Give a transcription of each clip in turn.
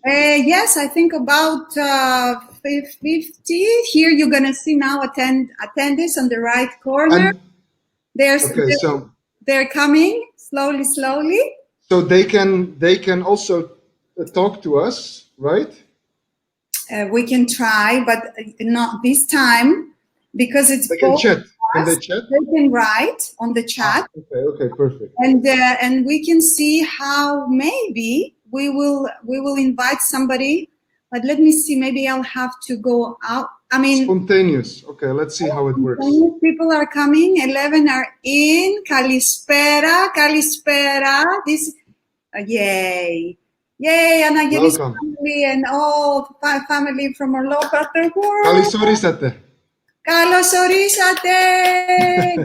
Yes, I think about 50. Here you're gonna see now attendees on the right corner. And okay, so they're coming slowly. So they can also talk to us, right? We can try, but not this time because it's They can both chat. of Can us. they chat? They can write on the chat. Okay, perfect. And we can see how maybe we will invite somebody. But let me see. Maybe I'll have to go out. I mean, spontaneous. Okay, let's see how it works. People are coming. 11 are in. Kalispera. This, yay. Anageli's family and all family from all over the world. Kalos orisate.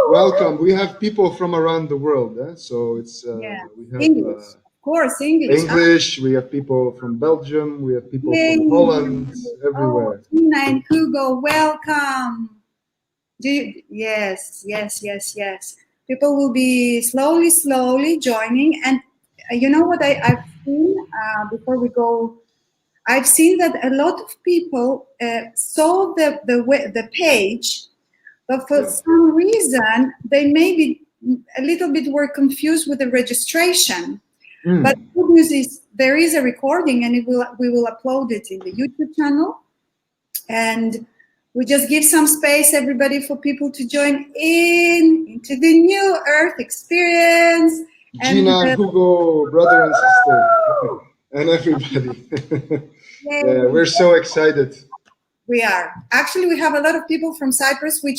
Welcome. We have people from around the world, so it's we have English, of course, English. We have people from Belgium. We have people from Holland. Everywhere. Tina and Hugo, welcome. Yes. People will be slowly joining, and you know what I've seen before we go. I've seen that a lot of people saw the page, but for some reason they maybe a little bit were confused with the registration. But the good news is there is a recording, and we will upload it in the YouTube channel, and we just give some space, everybody, for people to join into the new Earth experience. Gina, and Hugo, brother and sister, and everybody. Yeah, we're so excited. We are. Actually, we have a lot of people from Cyprus, we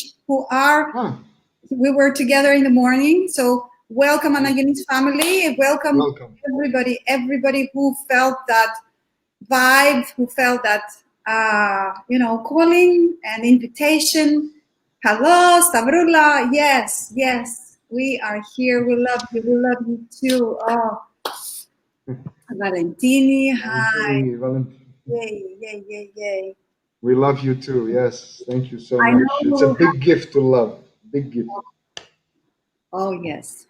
were together in the morning. So welcome, Anagini's family. Welcome everybody who felt that vibe, who felt that calling and invitation. Hello, Stavrula. Yes, we are here. We love you too. Oh, Valentini, hi. Yay. We love you too. Yes, thank you so much. It's a big gift to love. Big gift. Oh, yes.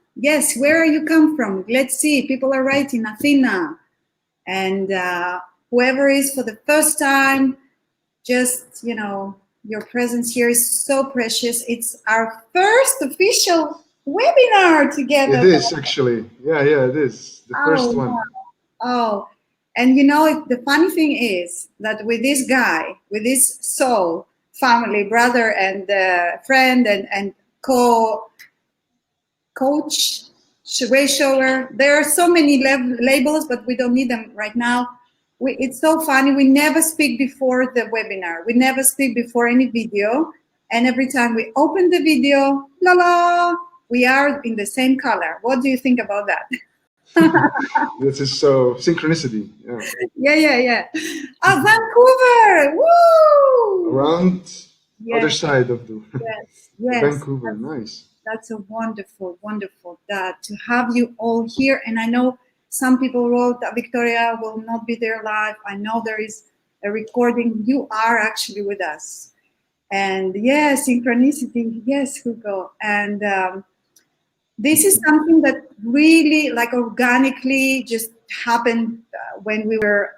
Where are you come from? Let's see. People are writing Athena. And whoever is for the first time, just, your presence here is so precious. It's our first official webinar together. It is actually. Yeah, it is. The first one. Oh, and the funny thing is that with this guy, with this soul, family, brother, and friend, and coach, way shower, there are so many labels, but we don't need them right now. It's so funny. We never speak before the webinar. We never speak before any video. And every time we open the video, we are in the same color. What do you think about that? This is so synchronicity. Yeah. Vancouver! Woo! Around other side of the yes. Vancouver. Nice. That's a wonderful that to have you all here. And I know some people wrote that Victoria will not be there live. I know there is a recording. You are actually with us. And yes, synchronicity. Yes, Hugo. And this is something that really organically just happened when we were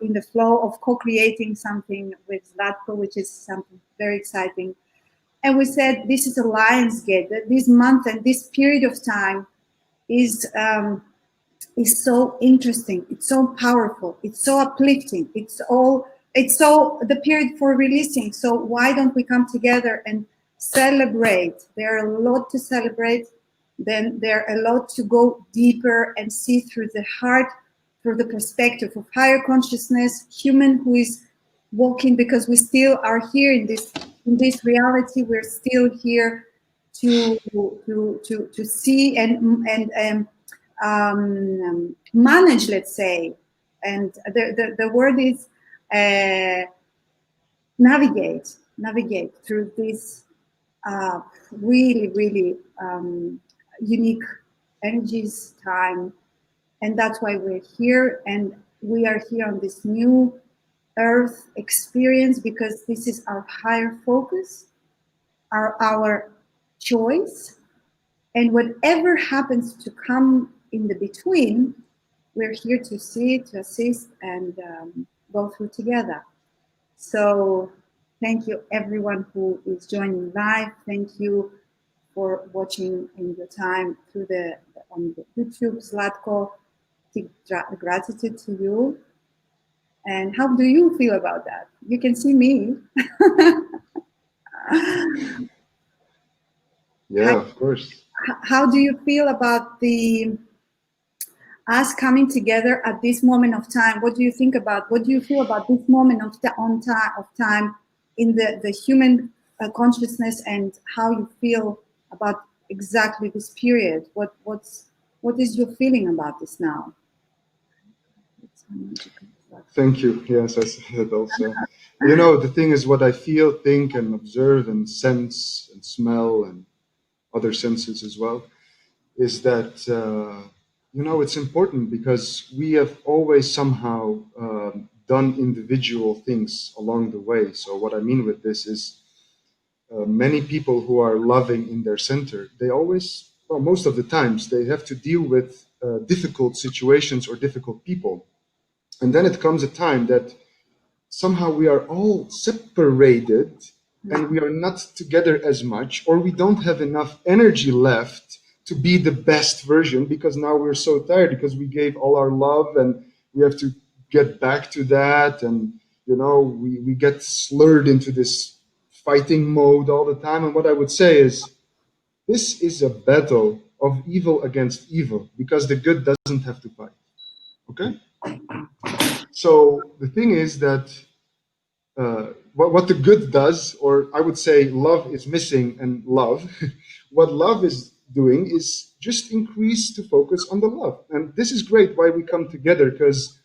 in the flow of co-creating something with Zlatko, which is something very exciting. And we said, this is a Lionsgate. This month and this period of time is so interesting. It's so powerful. It's so uplifting. It's so the period for releasing. So why don't we come together and celebrate? There are a lot to celebrate. Then there are a lot to go deeper and see through the heart, through the perspective of higher consciousness, human who is walking, because we still are here in this reality. We're still here to see and manage, let's say, and the word is navigate through this really unique energies, time, and that's why we're here. And we are here on this new Earth experience because this is our higher focus, our choice, and whatever happens to come in the between, we're here to see, to assist, and go through together. So thank you everyone who is joining live. Thank you for watching in your time through the on the YouTube. Zlatko, gratitude to you. And how do you feel about that? You can see me. Yeah, of course. How do you feel about the us coming together at this moment of time? What do you think about? What do you feel about this moment of time in the human consciousness, and how you feel about exactly this period? What is your feeling about this now? Thank you. Yes, I said also. You know, the thing is what I feel, think, and observe, and sense, and smell, and other senses as well, is that, you know, it's important because we have always somehow done individual things along the way. So, what I mean with this is many people who are loving in their center, they always, well, most of the times, they have to deal with difficult situations or difficult people. And then it comes a time that somehow we are all separated and we are not together as much, or we don't have enough energy left to be the best version because now we're so tired because we gave all our love and we have to get back to that. And, you know, we get slurred into this fighting mode all the time. And what I would say is this is a battle of evil against evil because the good doesn't have to fight. Okay? So the thing is that what the good does, or I would say love is missing and love, what love is doing is just increase to focus on the love. And this is great why we come together, because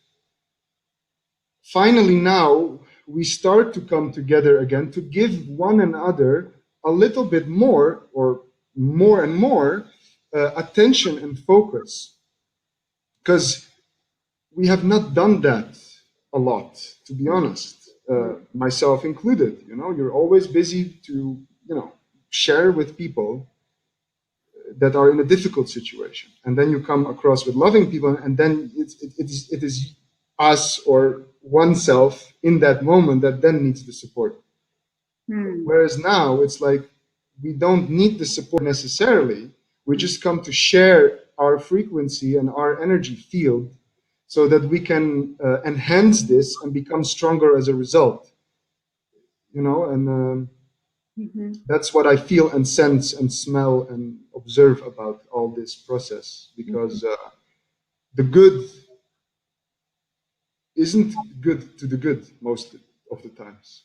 finally now we start to come together again to give one another a little bit more or more and more attention and focus. Because we have not done that a lot, to be honest, myself included. You know, you're always busy to, you know, share with people that are in a difficult situation, and then you come across with loving people, and then it is us or oneself in that moment that then needs the support. Whereas now it's like we don't need the support necessarily. We just come to share our frequency and our energy field so that we can enhance this and become stronger as a result. You know, and that's what I feel and sense and smell and observe about all this process, because the good isn't good to the good most of the times.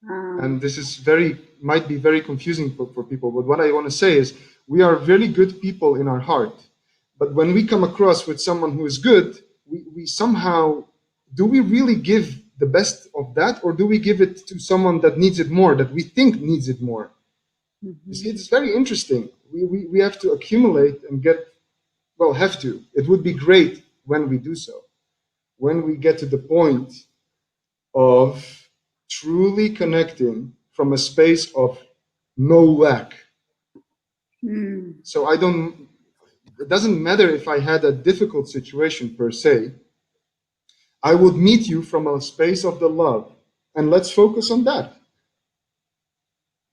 And this is might be very confusing for people, but what I want to say is we are very good people in our heart, but when we come across with someone who is good, we somehow, do we really give the best of that, or do we give it to someone that needs it more, that we think needs it more? You see, it's very interesting. We have to accumulate and get, well, have to. It would be great when we do so, when we get to the point of truly connecting from a space of no lack. So it doesn't matter if I had a difficult situation per se. I would meet you from a space of the love, and let's focus on that.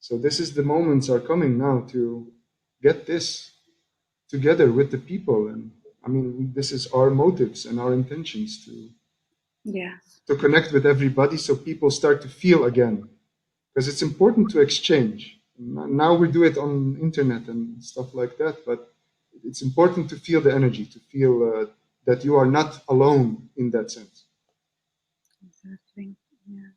So this is the moments are coming now to get this together with the people. And I mean, this is our motives and our intentions to connect with everybody, so people start to feel again, because it's important to exchange. Now we do it on internet and stuff like that, but it's important to feel the energy, to feel that you are not alone in that sense. Exactly. Yeah.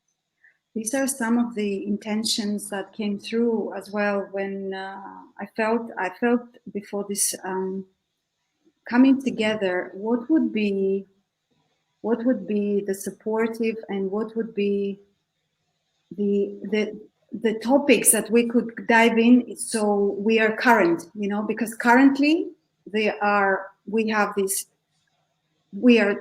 These are some of the intentions that came through as well when I felt before this coming together. What would be the supportive, and what would be the topics that we could dive in, so we are current, you know, because currently we are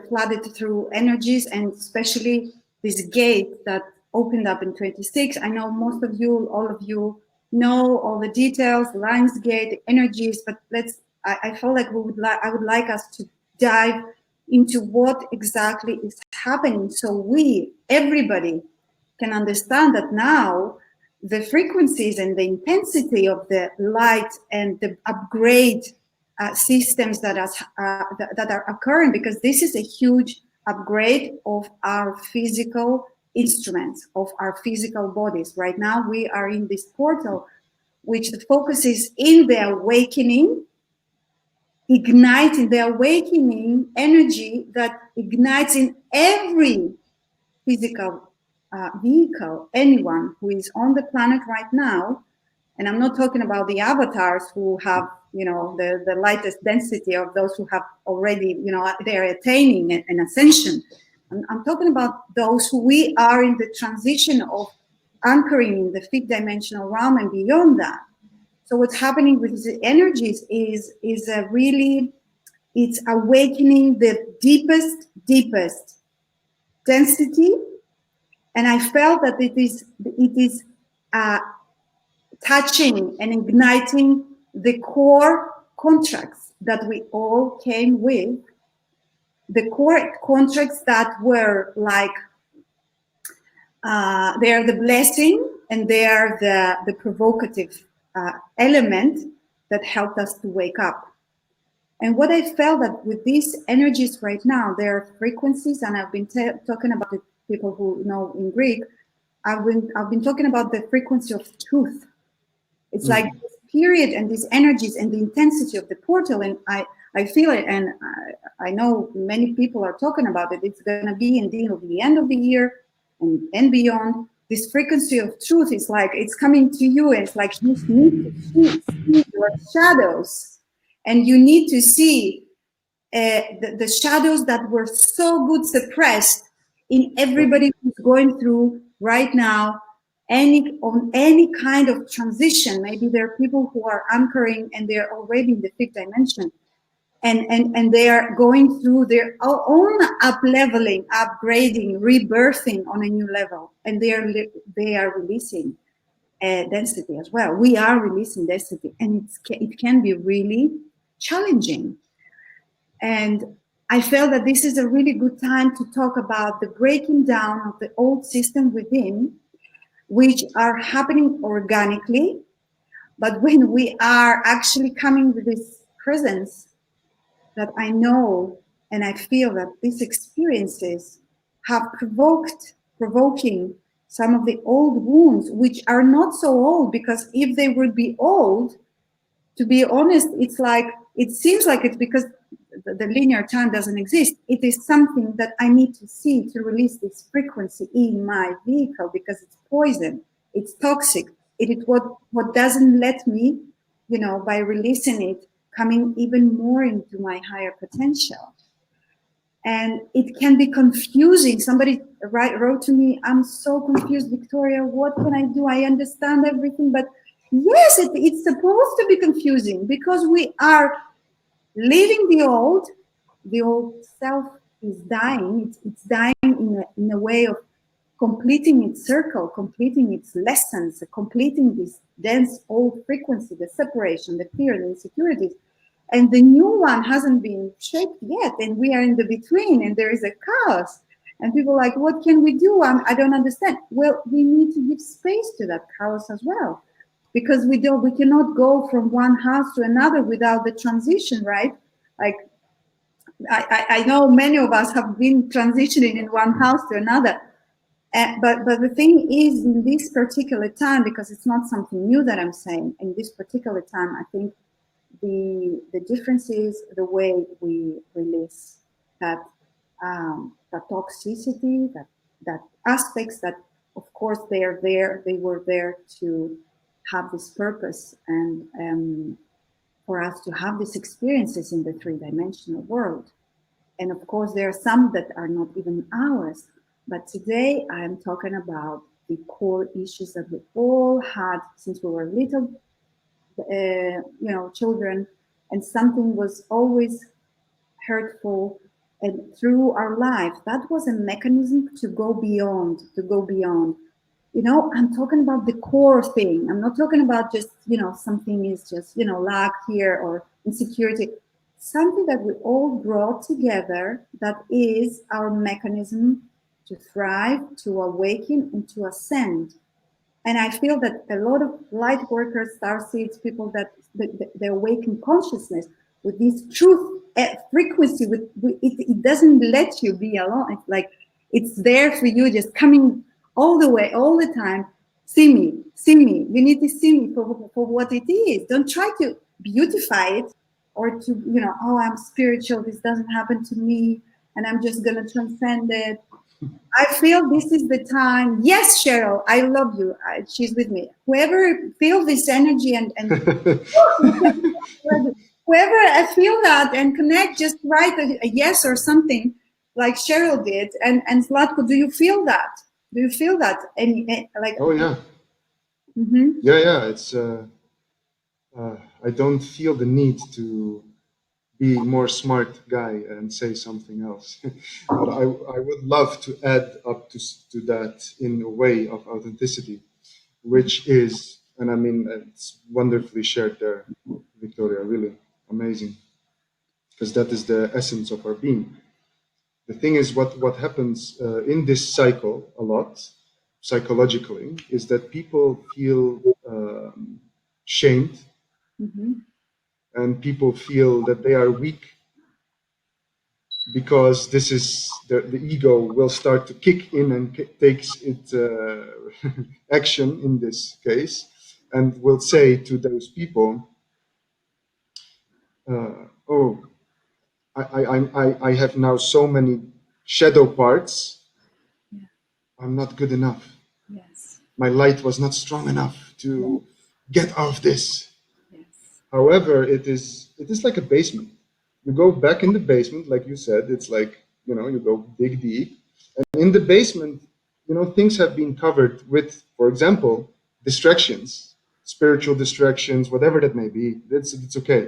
flooded through energies, and especially this gate that opened up in 26. I know most of you, all of you, know all the details, the Lions Gate, the energies, but I felt like I would like us to dive into what exactly is happening, so everybody can understand that now the frequencies and the intensity of the light and the upgrade systems that are occurring, because this is a huge upgrade of our physical instruments, of our physical bodies. Right now we are in this portal which the focus is in the awakening, igniting the awakening energy that ignites in every physical vehicle, anyone who is on the planet right now. And I'm not talking about the avatars who have, the lightest density of those who have already, they're attaining an ascension. I'm talking about those who we are in the transition of anchoring in the fifth dimensional realm and beyond that. So what's happening with the energies is a really, it's awakening the deepest density. And I felt that it is touching and igniting the core contracts that we all came with, the core contracts that were like, they are the blessing and they are the provocative element that helped us to wake up. And what I felt that with these energies right now, there are frequencies, and I've been talking about the people who know in Greek, I've been talking about the frequency of truth. It's like this period and these energies and the intensity of the portal, and I feel it, and I know many people are talking about it. It's going to be until the end of the year and beyond. This frequency of truth is like, it's coming to you, and it's like you need to see your shadows, and you need to see the shadows that were so good suppressed in everybody who's going through right now on any kind of transition. Maybe there are people who are anchoring and they're already in the fifth dimension, and they are going through their own up leveling, upgrading, rebirthing on a new level, and they are releasing density as well. We are releasing density, and it can be really challenging. And I felt that this is a really good time to talk about the breaking down of the old system within, which are happening organically. But when we are actually coming with this presence, that I know and I feel that these experiences have provoking some of the old wounds, which are not so old, because if they would be old, to be honest, it's like, it seems like it's because the linear time doesn't exist. It is something that I need to see to release this frequency in my vehicle, because it's poison, it's toxic. It is what doesn't let me, by releasing it, coming even more into my higher potential. And it can be confusing. Somebody wrote to me, I'm so confused, Victoria, what can I do? I understand everything, but yes, it's supposed to be confusing, because we are leaving the old self is dying. It's dying in a way of completing its circle, completing its lessons, completing this dense old frequency, the separation, the fear, the insecurities. And the new one hasn't been shaped yet, and we are in the between, and there is a chaos. And people are like, what can we do? I don't understand. Well, we need to give space to that chaos as well, because we cannot go from one house to another without the transition, right? Like, I know many of us have been transitioning in one house to another. But the thing is, in this particular time, because it's not something new that I'm saying, in this particular time, I think the difference is the way we release that toxicity, that aspects that, of course, they were there to have this purpose, and for us to have these experiences in the three-dimensional world. And of course, there are some that are not even ours. But today I am talking about the core issues that we all had since we were little, children, and something was always hurtful. And through our life, that was a mechanism to go beyond. I'm talking about the core thing. I'm not talking about just, something is just, lack here or insecurity. something that we all brought together, that is our mechanism to thrive, to awaken, and to ascend. And I feel that a lot of light workers, starseeds, people that they awaken consciousness with this truth frequency, it doesn't let you be alone. It's like it's there for you, just coming all the way, all the time. See me, see me. You need to see me for what it is. Don't try to beautify it or to, oh, I'm spiritual. This doesn't happen to me, and I'm just gonna transcend it. I feel this is the time. Yes, Cheryl, I love you. She's with me. Whoever feels this energy and whoever I feel that and connect, just write a yes or something like Cheryl did. And Zlatko, do you feel that? Do you feel that? And like, Oh yeah, mm-hmm. yeah. It's I don't feel the need to be more smart guy and say something else. But I would love to add up to that in a way of authenticity, which is, and I mean, it's wonderfully shared there, Victoria, really amazing, because that is the essence of our being. The thing is, what happens in this cycle a lot, psychologically, is that people feel shamed, Mm-hmm. and people feel that they are weak because this is the ego will start to kick in and takes its action in this case, and will say to those people, "Oh, I have now so many shadow parts. Yeah. I'm not good enough. Yes. My light was not strong enough Yes. to get out of this." Yes. However, it is like a basement. You go back in the basement, like you said. It's like, you go dig deep, and in the basement, things have been covered with, for example, distractions, spiritual distractions, whatever that may be. It's okay.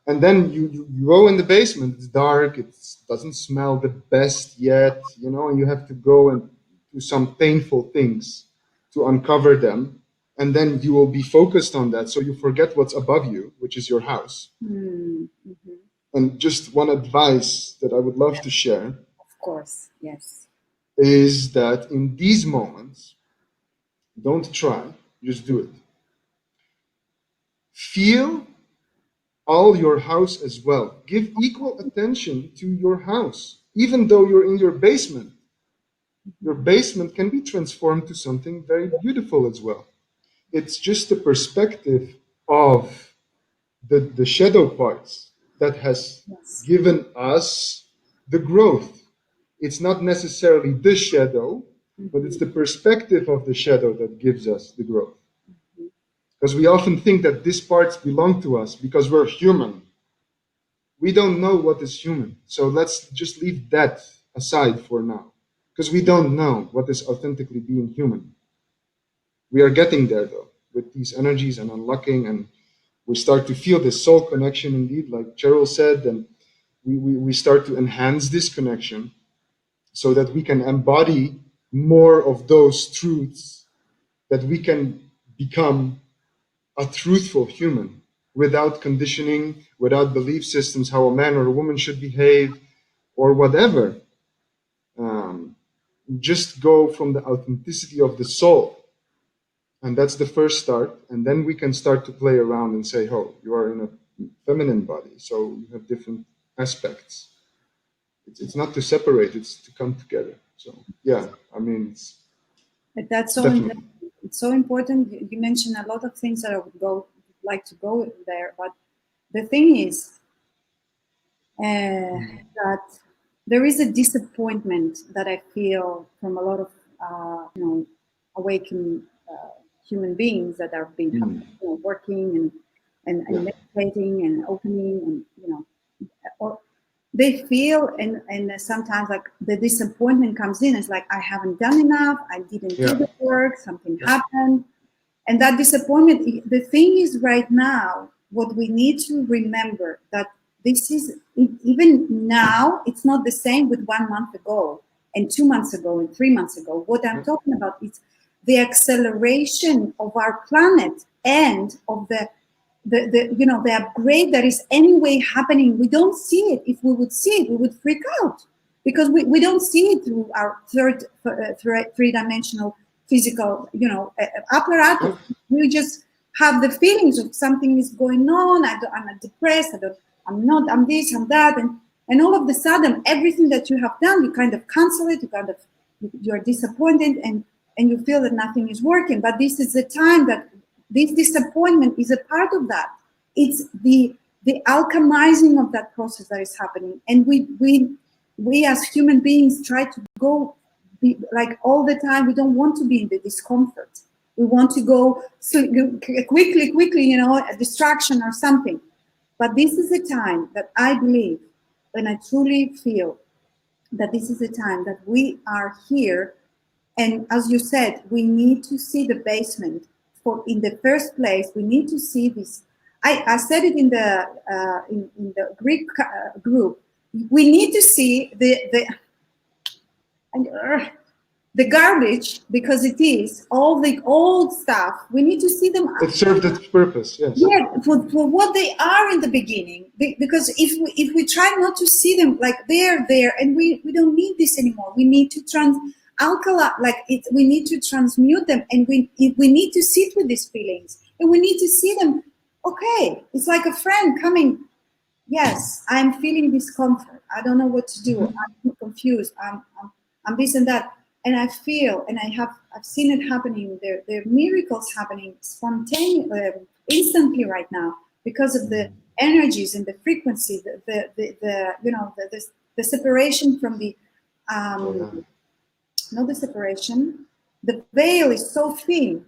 And then you go in the basement. It's dark. It doesn't smell the best yet, and you have to go and do some painful things to uncover them. And then you will be focused on that, so you forget what's above you, which is your house. Mm-hmm. And just one advice that I would love to share Of course. Yes. is that in these moments, don't try, just do it. Feel all your house as well. Give equal attention to your house, even though you're in your basement. Your basement can be transformed to something very beautiful as well. It's just the perspective of the shadow parts that has Yes. given us the growth. It's not necessarily the shadow, but it's the perspective of the shadow that gives us the growth. Because we often think that these parts belong to us because we're human. We don't know what is human. So let's just leave that aside for now. Because we don't know what is authentically being human. We are getting there though, with these energies and unlocking, and we start to feel this soul connection indeed, like Cheryl said, and we start to enhance this connection so that we can embody more of those truths, that we can become a truthful human without conditioning, without belief systems, how a man or a woman should behave or whatever. Um, just go from the authenticity of the soul. And that's the first start. And then we can start to play around and say, oh, you are in a feminine body. So you have different aspects. It's not to separate, it's to come together. So, yeah, I mean, But that's it's so definitely. it's so important. You mentioned a lot of things that I would like to go there, but the thing is that there is a disappointment that I feel from a lot of awakened human beings that have been working and Yeah. meditating and opening, and or they feel, and sometimes like the disappointment comes in. It's like, I haven't done enough, I didn't do Yeah. the work, something happened. And that disappointment, the thing is, right now, what we need to remember that this is, even now, it's not the same with 1 month ago and 2 months ago and 3 months ago. What I'm talking about is the acceleration of our planet and of the the upgrade that is anyway happening. We don't see it. If we would see it, we would freak out, because we don't see it through our three-dimensional physical, apparatus. We just have the feelings of something is going on. I'm not depressed. I'm not. I'm this. I'm that. And all of a sudden, everything that you have done, you kind of cancel it. You're disappointed, and you feel that nothing is working. But this is the time that this disappointment is a part of that. It's the alchemizing of that process that is happening, and we as human beings try to go like all the time. We don't want to be in the discomfort. We want to go quickly, a distraction or something. But this is a time that I believe, and I truly feel that this is a time that we are here. And as you said, we need to see the basement. For in the first place, we need to see this. I said it in the Greek group. We need to see the garbage, because it is all the old stuff. We need to see them. It served its purpose, yes. Yeah, for what they are in the beginning. Because if we try not to see them like they're there, and we don't need this anymore. We need to we need to transmute them, and we need to sit with these feelings, and we need to see them. Okay, it's like a friend coming. Yes, I'm feeling discomfort. I don't know what to do. I'm confused. I'm this and that, and I feel, and I've seen it happening. There are miracles happening spontaneously, instantly right now, because of the energies and the frequency, the separation from the not the separation. The veil is so thin.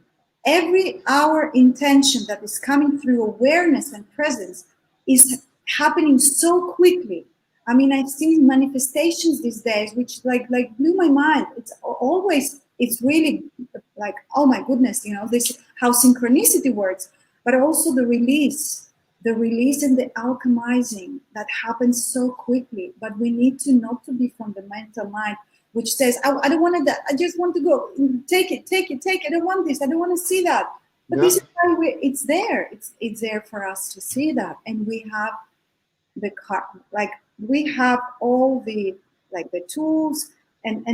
Our intention that is coming through awareness and presence is happening so quickly. I mean, I've seen manifestations these days, which like blew my mind. It's really like, oh my goodness, this how synchronicity works, but also the release and the alchemizing that happens so quickly. But we need to not to be from the mental mind, which says, I don't want that. I just want to go. Take it. I don't want this. I don't want to see that. But this is why it's there. It's there for us to see that. And we have we have all the tools, and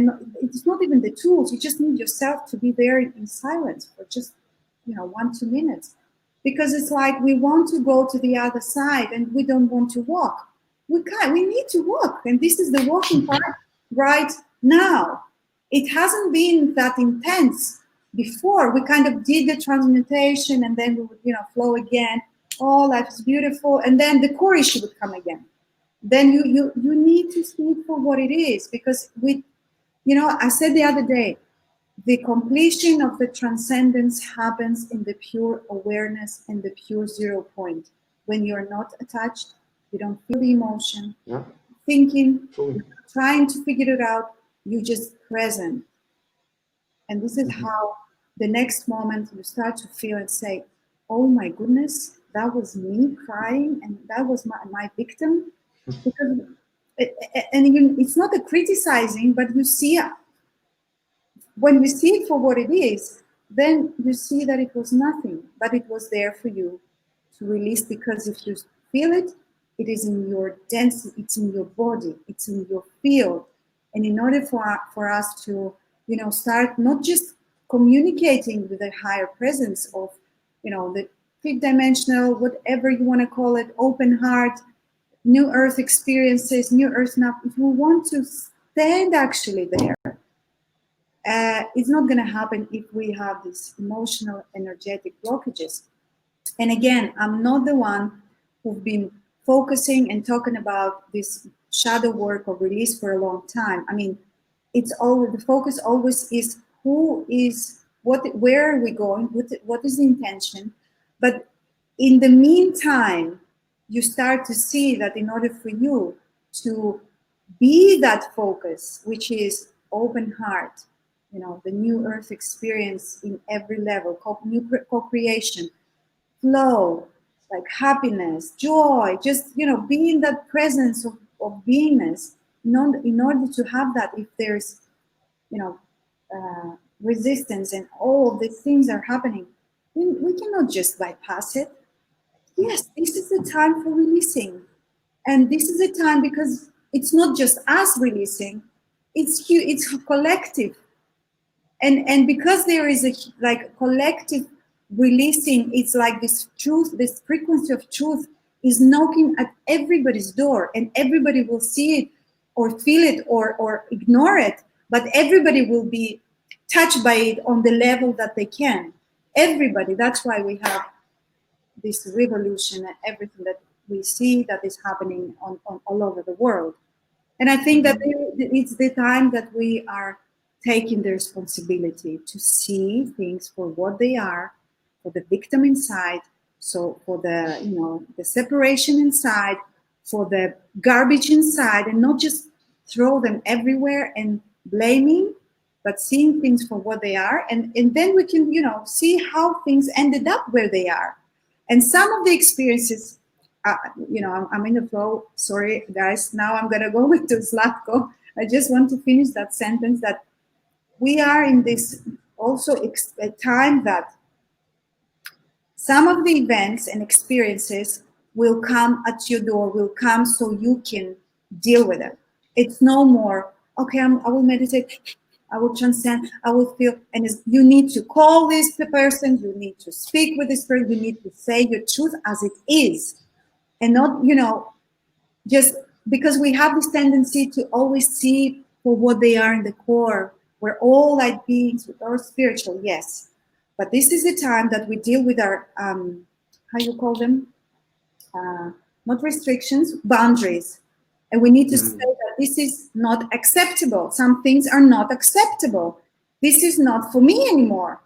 it's not even the tools. You just need yourself to be there in silence for just 1-2 minutes, because it's like we want to go to the other side and we don't want to walk. We can't. We need to walk, and this is the walking part right now. It hasn't been that intense before. We kind of did the transmutation, and then we would flow again. Oh, life is beautiful, and then the core issue would come again. Then you need to see it for what it is, because I said the other day, the completion of the transcendence happens in the pure awareness and the pure 0 point. When you're not attached, you don't feel the emotion, thinking, trying to figure it out, you're just present. And this is how the next moment you start to feel and say, oh my goodness, that was me crying, and that was my victim. Because it's not a criticizing, but you see, when you see it for what it is, then you see that it was nothing, but it was there for you to release. Because if you feel it, it is in your density, it's in your body, it's in your field. And in order for us to start not just communicating with a higher presence of the fifth dimensional, whatever you want to call it, open heart, new earth experiences, new earth now, if we want to stand actually there, it's not going to happen if we have these emotional, energetic blockages. And again, I'm not the one who've been focusing and talking about this shadow work or release for a long time. I mean, it's always, the focus always is where are we going, what is the intention. But in the meantime, you start to see that in order for you to be that focus, which is open heart, the new earth experience in every level, new co-creation, flow, like happiness, joy, just be in that presence of beingness. In order to have that, if there's resistance and all of these things are happening, we cannot just bypass it. yes, this is the time for releasing. And this is the time because it's not just us releasing, it's collective. And because there is a like collective releasing, it's like this truth, this frequency of truth is knocking at everybody's door, and everybody will see it or feel it or ignore it, but everybody will be touched by it on the level that they can. Everybody. That's why we have this revolution and everything that we see that is happening on all over the world. And I think that Mhm. it's the time that we are taking the responsibility to see things for what they are, for the victim inside, so for the the separation inside, for the garbage inside, and not just throw them everywhere and blaming, but seeing things for what they are, and then we can see how things ended up where they are, and some of the experiences I'm in the flow. Sorry, guys. Now I'm gonna go with to Zlatko. I just want to finish that sentence that we are in this also a time that some of the events and experiences will come at your door, will come so you can deal with it. It's no more, okay, I will meditate, I will transcend, I will feel, and you need to call this person, you need to speak with this person, you need to say your truth as it is, and not, just because we have this tendency to always see for what they are in the core. We're all like beings, with our spiritual, yes. But this is the time that we deal with our, how you call them? Uh, Not restrictions, boundaries. And we need to say Mhm. that this is not acceptable. Some things are not acceptable. This is not for me anymore.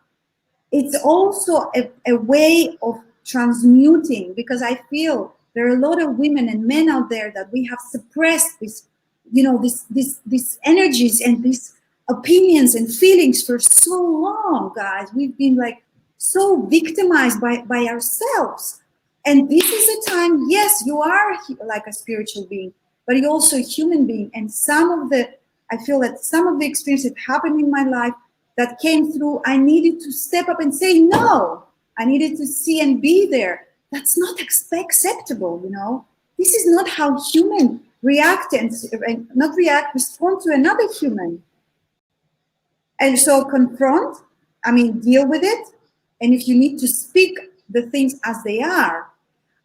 It's also a way of transmuting, because I feel there are a lot of women and men out there that we have suppressed this, these energies and these opinions and feelings for so long, guys. We've been like so victimized by ourselves. And this is a time, yes, you are like a spiritual being, but you're also a human being. And I feel that some of the experiences that happened in my life that came through, I needed to step up and say no. I needed to see and be there. That's not acceptable. This is not how human react and not react, respond to another human. And so confront, I mean, deal with it. And if you need to speak the things as they are,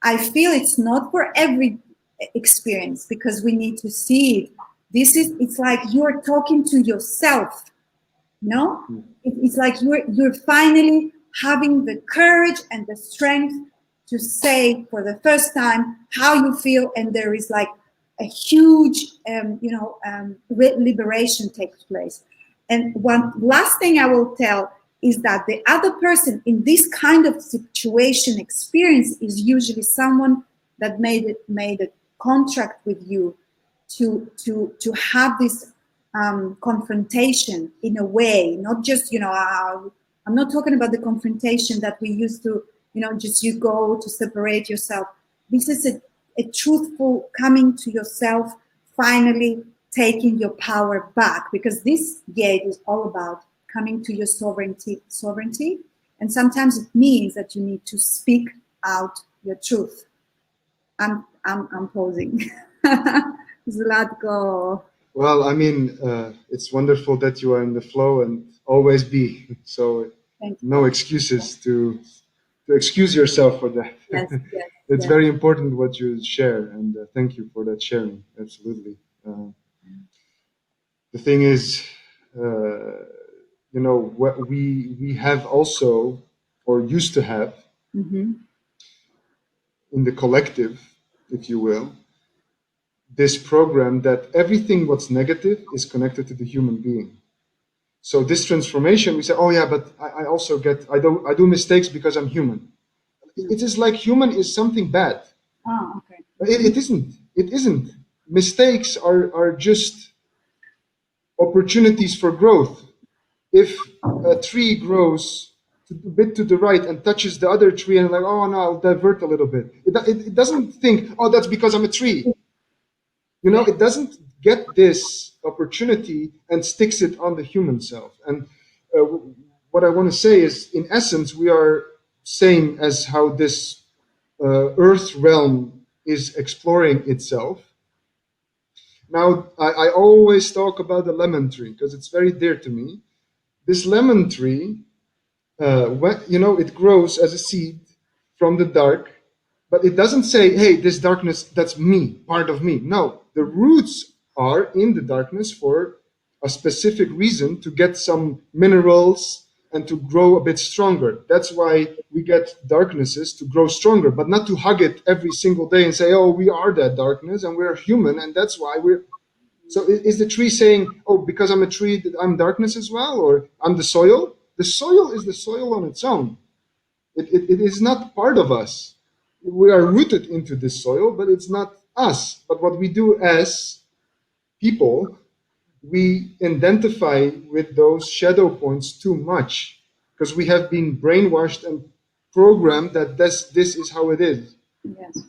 I feel it's not for every experience, because we need to see it. It's like you're talking to yourself. No, it's like you're finally having the courage and the strength to say for the first time how you feel, and there is like a huge liberation takes place. And one last thing I will tell is that the other person in this kind of situation experience is usually someone that made a contract with you to have this confrontation in a way, not just I'm not talking about the confrontation that we used to just you go to separate yourself. This is a truthful coming to yourself, finally taking your power back, because this gate is all about coming to your sovereignty, and sometimes it means that you need to speak out your truth. I'm posing. Zlatko. Well, I mean, it's wonderful that you are in the flow and always be. So Thank no you. excuses to excuse yourself for that. Yes, yes, It's yes. very important what you share, and thank you for that sharing. Absolutely. The thing is, what we have also, or used to have, Mm-hmm. in the collective, if you will, this program that everything what's negative is connected to the human being. So this transformation, we say, oh yeah, but I also I do mistakes because I'm human. It is like human is something bad. Oh, okay. It isn't. It isn't. Mistakes are just opportunities for growth. If a tree grows a bit to the right and touches the other tree and like, oh no, I'll divert a little bit. It doesn't think, oh, that's because I'm a tree. Yeah. It doesn't get this opportunity and sticks it on the human self. And what I want to say is, in essence, we are same as how this Earth realm is exploring itself. Now, I always talk about the lemon tree because it's very dear to me. This lemon tree, it grows as a seed from the dark, but it doesn't say, hey, this darkness, that's me, part of me. No, the roots are in the darkness for a specific reason, to get some minerals and to grow a bit stronger. That's why we get darknesses, to grow stronger, but not to hug it every single day and say, oh, we are that darkness and we're human, and that's why we're. So is the tree saying, oh, because I'm a tree, that I'm darkness as well, or I'm the soil? The soil is the soil on its own. It is not part of us. We are rooted into this soil, but it's not us. But what we do as people, we identify with those shadow points too much, because we have been brainwashed and programmed that this is how it is. Yes.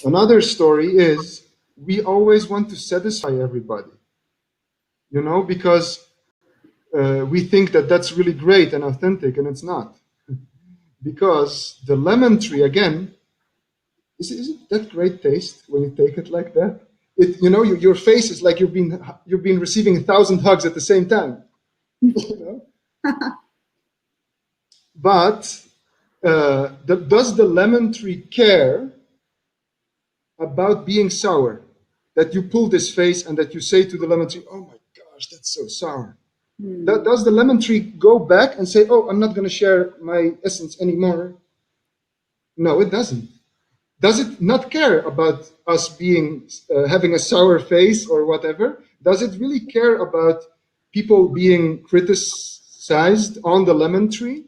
Another story is, we always want to satisfy everybody, because we think that that's really great and authentic, and it's not. Because the lemon tree, again, is it that great taste when you take it like that? Your face is like you've been receiving 1,000 hugs at the same time. But does the lemon tree care about being sour? That you pull this face and that you say to the lemon tree, oh my gosh, that's so sour. Does the lemon tree go back and say, oh, I'm not going to share my essence anymore? No, it doesn't. Does it not care about us having a sour face or whatever? Does it really care about people being criticized on the lemon tree?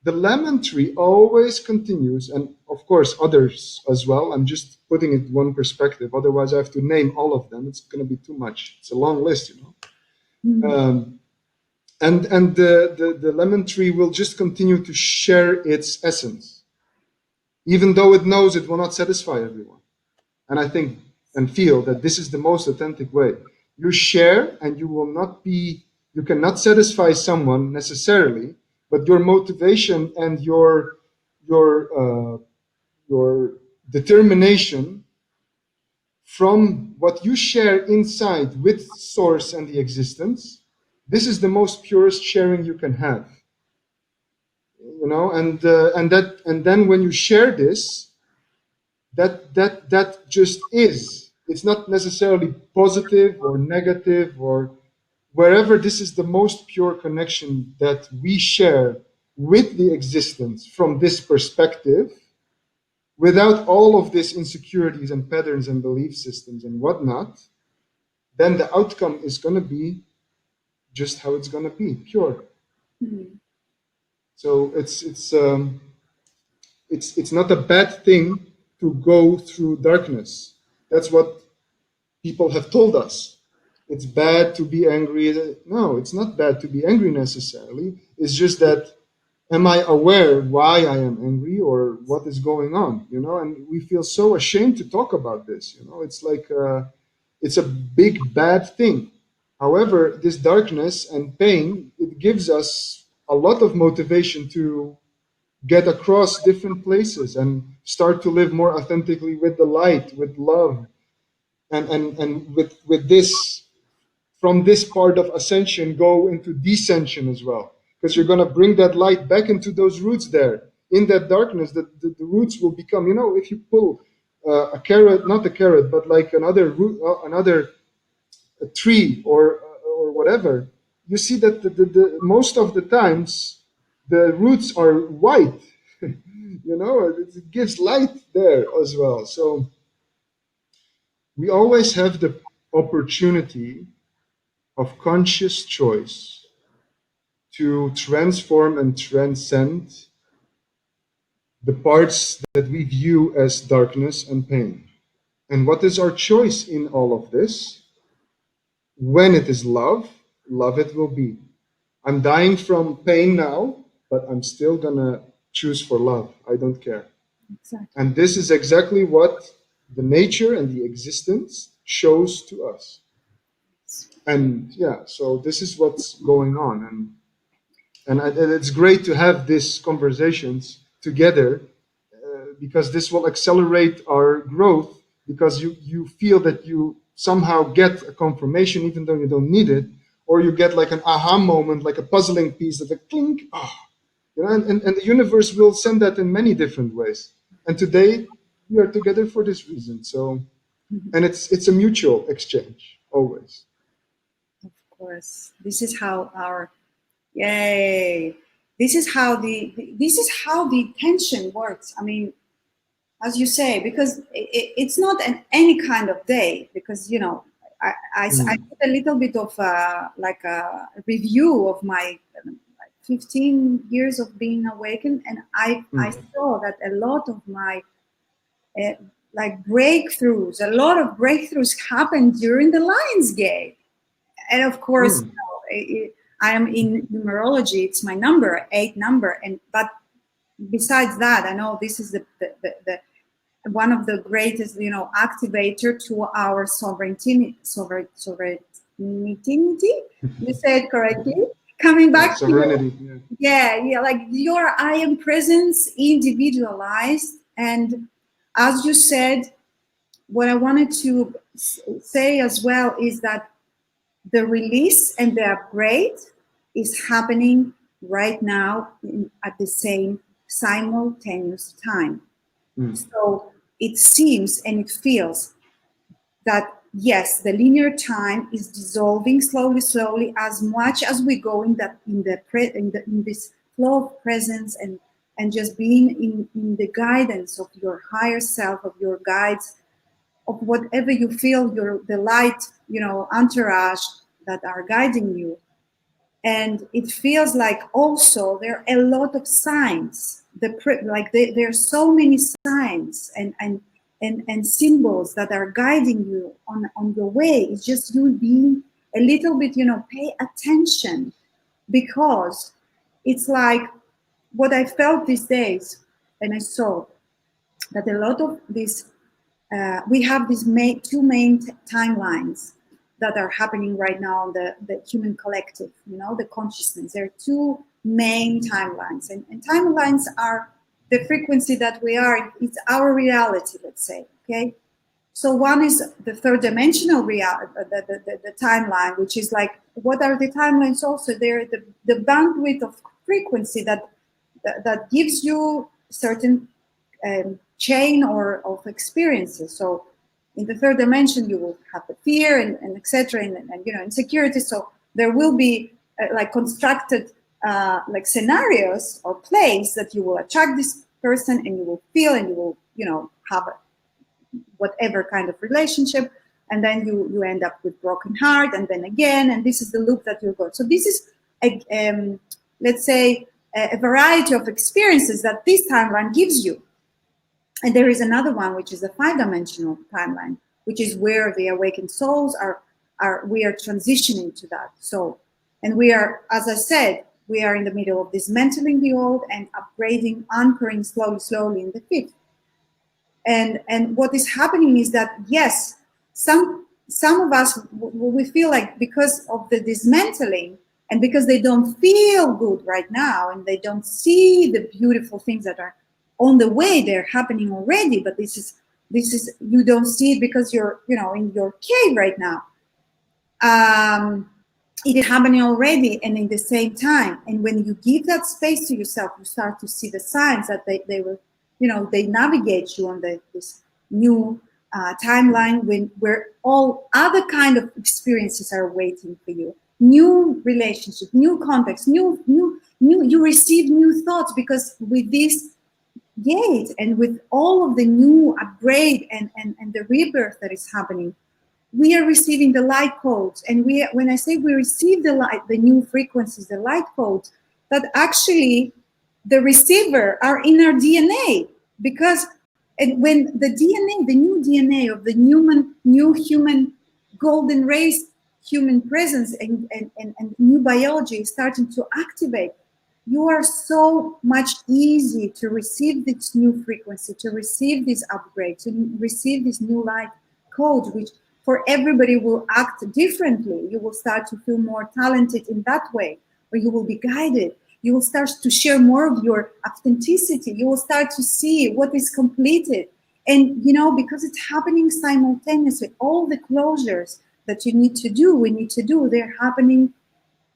The lemon tree always continues, and of course others as well. I'm just putting it one perspective. Otherwise, I have to name all of them. It's going to be too much. It's a long list, And the lemon tree will just continue to share its essence, even though it knows it will not satisfy everyone. And I think and feel that this is the most authentic way. You share, and you cannot satisfy someone necessarily, but your motivation and your determination from what you share inside with source and the existence, this is the most purest sharing you can have. And then when you share this, that just is. It's not necessarily positive or negative, or wherever. This is the most pure connection that we share with the existence from this perspective, without all of these insecurities and patterns and belief systems and whatnot. Then the outcome is going to be just how it's going to be, pure. So it's not a bad thing to go through darkness. That's what people have told us. It's bad to be angry. No, it's not bad to be angry necessarily. It's just that, am I aware why I am angry or what is going on? And we feel so ashamed to talk about this. It's like it's a big bad thing. However, this darkness and pain, it gives us a lot of motivation to get across different places and start to live more authentically with the light, with love, and with this, from this part of ascension, go into descension as well, because you're going to bring that light back into those roots there. In that darkness, the roots will become, if you pull a carrot, not a carrot, but like another root, another tree or whatever, you see that the most of the times the roots are white. It gives light there as well. So we always have the opportunity of conscious choice to transform and transcend the parts that we view as darkness and pain. And what is our choice in all of this? When it is love, love it will be. I'm dying from pain now, but I'm still gonna choose for love. I don't care. Exactly. And this is exactly what the nature and the existence shows to us. And yeah, so this is what's going on. And it's great to have these conversations together, because this will accelerate our growth, because you feel that you somehow get a confirmation even though you don't need it, or you get like an aha moment, like a puzzling piece that a clink, and the universe will send that in many different ways. And today we are together for this reason. So, and it's a mutual exchange always. Of course, this is how our yay. This is how the tension works. I mean, as you say, because it's not any kind of day. Because I did a little bit of like a review of my 15 years of being awakened, and I saw that a lot of my uh, like breakthroughs, a lot of breakthroughs happened during the Lions Gate. And of course, I am in numerology. It's my number, 8 number. And but besides that, I know this is the one of the greatest, activator to our sovereignty. You said correctly. Coming back to Serenity. yeah, like your I am presence individualized. And as you said, what I wanted to say as well is that the release and the upgrade is happening right now at the same simultaneous time. So it seems and it feels that yes, the linear time is dissolving slowly, as much as we go in this flow of presence and just being in the guidance of your higher self, of your guides, of whatever you feel, the light, entourage that are guiding you. And it feels like also there are a lot of signs. There are so many signs and symbols that are guiding you on your way. It's just you being a little bit, pay attention, because it's like what I felt these days, and I saw that a lot of these we have these two main timelines that are happening right now, the human collective, the consciousness. There are two main timelines, and timelines are the frequency that we are. It's our reality, let's say. Okay, so one is the third dimensional reality, the timeline, which is like, what are the timelines? Also, they're the bandwidth of frequency that gives you certain chain or of experiences. So in the third dimension, you will have the fear and etc. and insecurity. So there will be like constructed like scenarios or plays that you will attract this person, and you will feel, and you will have whatever kind of relationship, and then you end up with broken heart, and then again, and this is the loop that you go. So this is let's say a variety of experiences that this timeline gives you. And there is another one, which is a 5-dimensional timeline, which is where the awakened souls we are transitioning to that. So, and we are, as I said, we are in the middle of dismantling the old and upgrading, anchoring slowly in the fifth. And what is happening is that, yes, some of us, we feel like, because of the dismantling and because they don't feel good right now, and they don't see the beautiful things that are on the way, they're happening already, but this is you don't see it because you're in your cave right now. It is happening already, and in the same time. And when you give that space to yourself, you start to see the signs that they will, they navigate you on this new timeline, where all other kind of experiences are waiting for you. New relationship, new context, new. You receive new thoughts, because with this gate and with all of the new upgrade and the rebirth that is happening, we are receiving the light codes. And when I say we receive the light, the new frequencies, the light codes, that actually the receiver are in our DNA. Because when the DNA, the new DNA of the new human golden race, human presence and new biology is starting to activate, you are so much easy to receive this new frequency, to receive this upgrade, to receive this new light code, which for everybody will act differently. You will start to feel more talented in that way, or you will be guided. You will start to share more of your authenticity. You will start to see what is completed. And, because it's happening simultaneously, all the closures that you need to do, we need to do, they're happening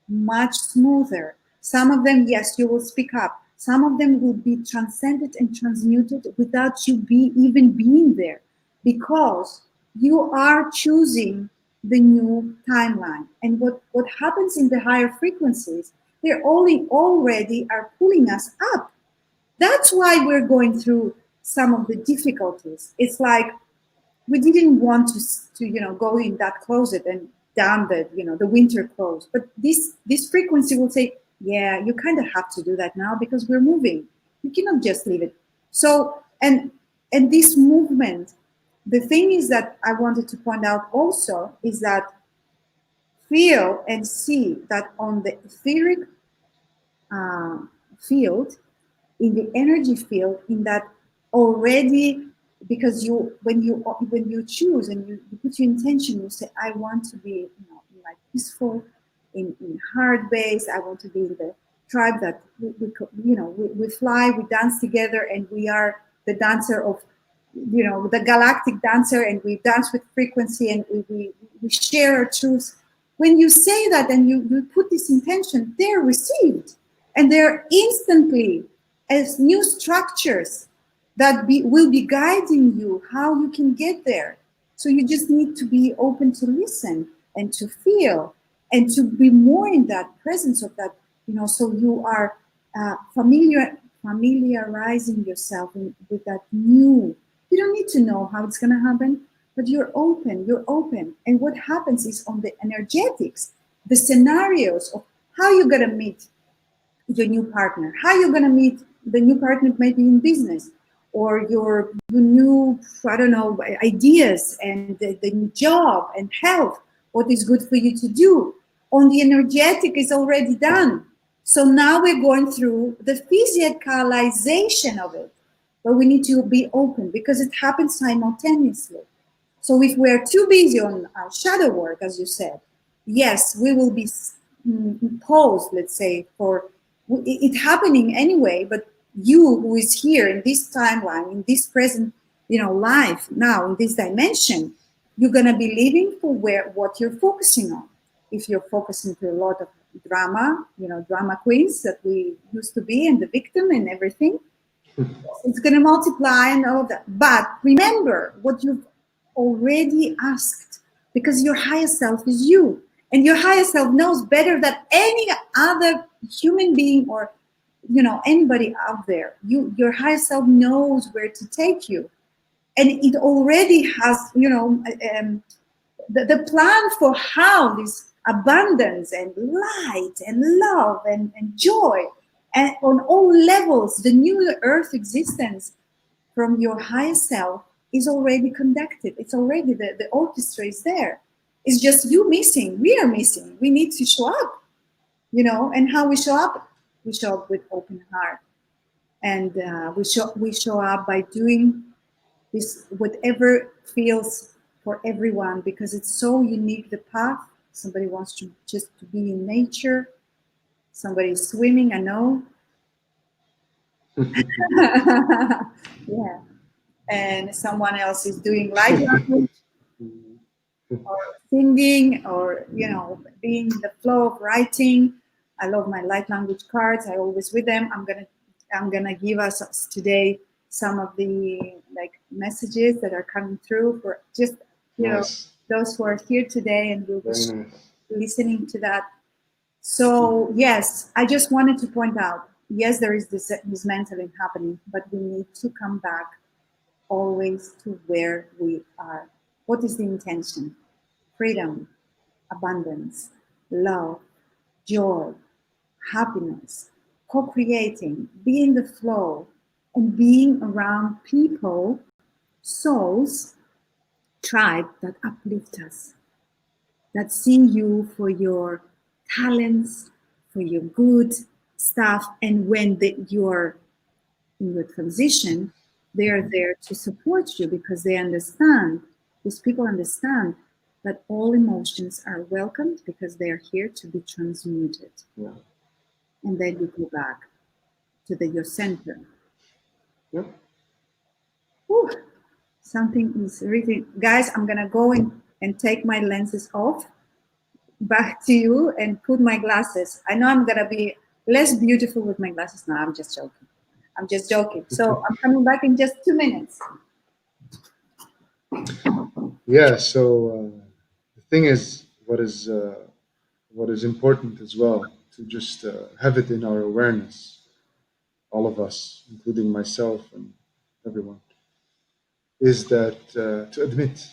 much smoother. Some of them, yes, you will speak up. Some of them will be transcended and transmuted without you even being there, because you are choosing the new timeline. And what happens in the higher frequencies, they're already are pulling us up. That's why we're going through some of the difficulties. It's like we didn't want to go in that closet and down the winter clothes, but this frequency will say, yeah, you kind of have to do that now because we're moving. You cannot just leave it. So and this movement, the thing is that I wanted to point out also is that feel and see that on the etheric uh, field, in the energy field, in that already, because when you choose and you put your intention, you say, I want to be like peaceful, in hard base. I want to be in the tribe that we fly, we dance together, and we are the dancer of the galactic dancer, and we dance with frequency, and we share our truth. When you say that and you put this intention, they're received, and they're instantly as new structures that will be guiding you how you can get there. So you just need to be open to listen and to feel and to be more in that presence of that, so you are familiarizing yourself with that new. You don't need to know how it's going to happen, but you're open. And what happens is on the energetics, the scenarios of how you're going to meet your new partner, how you're going to meet the new partner, maybe in business, or your new, I don't know, ideas, and the job and health, what is good for you to do. On the energetic is already done. So now we're going through the physicalization of it, but we need to be open because it happens simultaneously. So if we're too busy on our shadow work, as you said, yes, we will be paused, let's say, for it happening anyway, but you who is here in this timeline, in this present, life now, in this dimension, you're going to be living for what you're focusing on. If you're focusing to a lot of drama, drama queens that we used to be, and the victim and everything, it's going to multiply and all of that. But remember what you've already asked, because your higher self is you, and your higher self knows better than any other human being or anybody out there. Your higher self knows where to take you, and it already has the plan for how this abundance and light and love and joy, and on all levels, the new earth existence from your higher self is already conducted. It's already the orchestra is there. It's just you missing. We are missing. We need to show up, and how we show up? We show up with open heart, and we show up by doing this, whatever feels for everyone, because it's so unique, the path. Somebody wants to just to be in nature. Somebody is swimming, I know. Yeah. And someone else is doing light language or singing, or being in the flow of writing. I love my light language cards. I always with them. I'm gonna give us today some of the messages that are coming through for just Nice. those who are here today and will be Very nice. listening to that. So yes, I just wanted to point out, yes, there is this dismantling happening, but we need to come back always to where we are. What is the intention? Freedom, abundance, love, joy, happiness, co-creating, being in the flow, and being around people, souls, tribe that uplift us, that see you for your talents, for your good stuff. And when you're in your transition, they are there to support you, because they understand, these people understand that all emotions are welcomed, because they are here to be transmuted. Yeah. and then you go back to your center. Yeah. Whew. Something is really, guys, I'm gonna go and take my lenses off, back to you, and put my glasses. I know I'm gonna be less beautiful with my glasses now. I'm just joking. I'm just joking. So I'm coming back in just 2 minutes. Yeah. So the thing is, what is important as well to just have it in our awareness, all of us, including myself and everyone, is that to admit,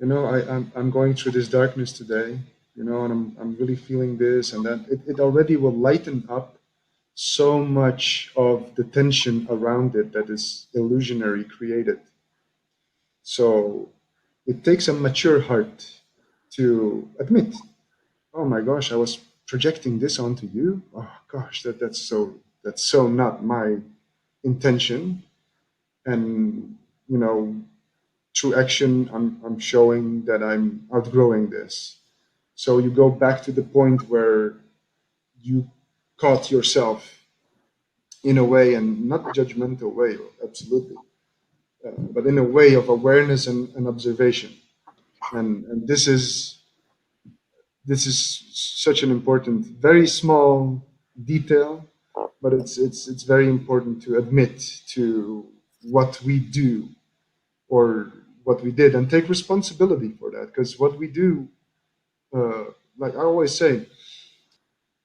I'm going through this darkness today, and I'm really feeling this and that. It already will lighten up so much of the tension around it that is illusionary created. So it takes a mature heart to admit, oh my gosh, I was projecting this onto you. Oh gosh, that's so not my intention. And you know, through action, I'm showing that I'm outgrowing this. So you go back to the point where you caught yourself in a way, and not judgmental way, absolutely, but in a way of awareness and observation. And this is such an important, very small detail, but it's very important to admit to what we do or what we did and take responsibility for that, because what we do, uh, like I always say,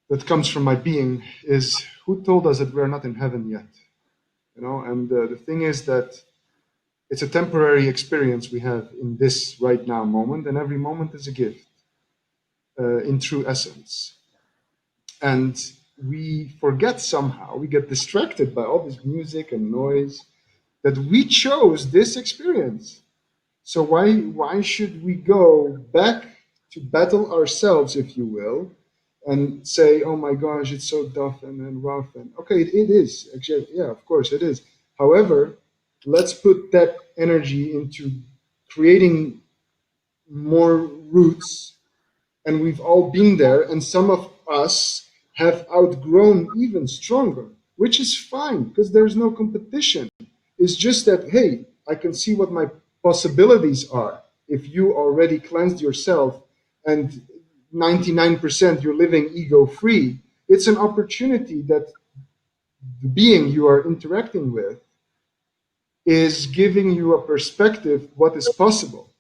that comes from my being is who told us that we're not in heaven yet, and the thing is that it's a temporary experience we have in this right now moment, and every moment is a gift in true essence. And we forget somehow, we get distracted by all this music and noise, that we chose this experience. So why should we go back to battle ourselves, if you will, and say, oh my gosh, it's so tough and rough, and okay, it is actually, yeah, of course it is. However, let's put that energy into creating more roots, and we've all been there, and some of us have outgrown even stronger, which is fine because there's no competition. It's just that, hey, I can see what my possibilities are. If you already cleansed yourself and 99% you're living ego free, it's an opportunity that the being you are interacting with is giving you a perspective what is possible,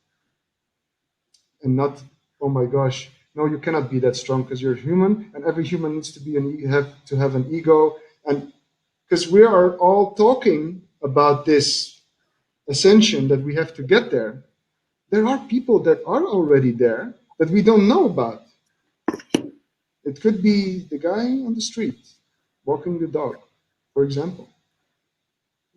and not, oh my gosh, no, you cannot be that strong because you're human, and every human needs to be have an ego. And because we are all talking about this ascension that we have to get there, there are people that are already there that we don't know about. It could be the guy on the street walking the dog, for example.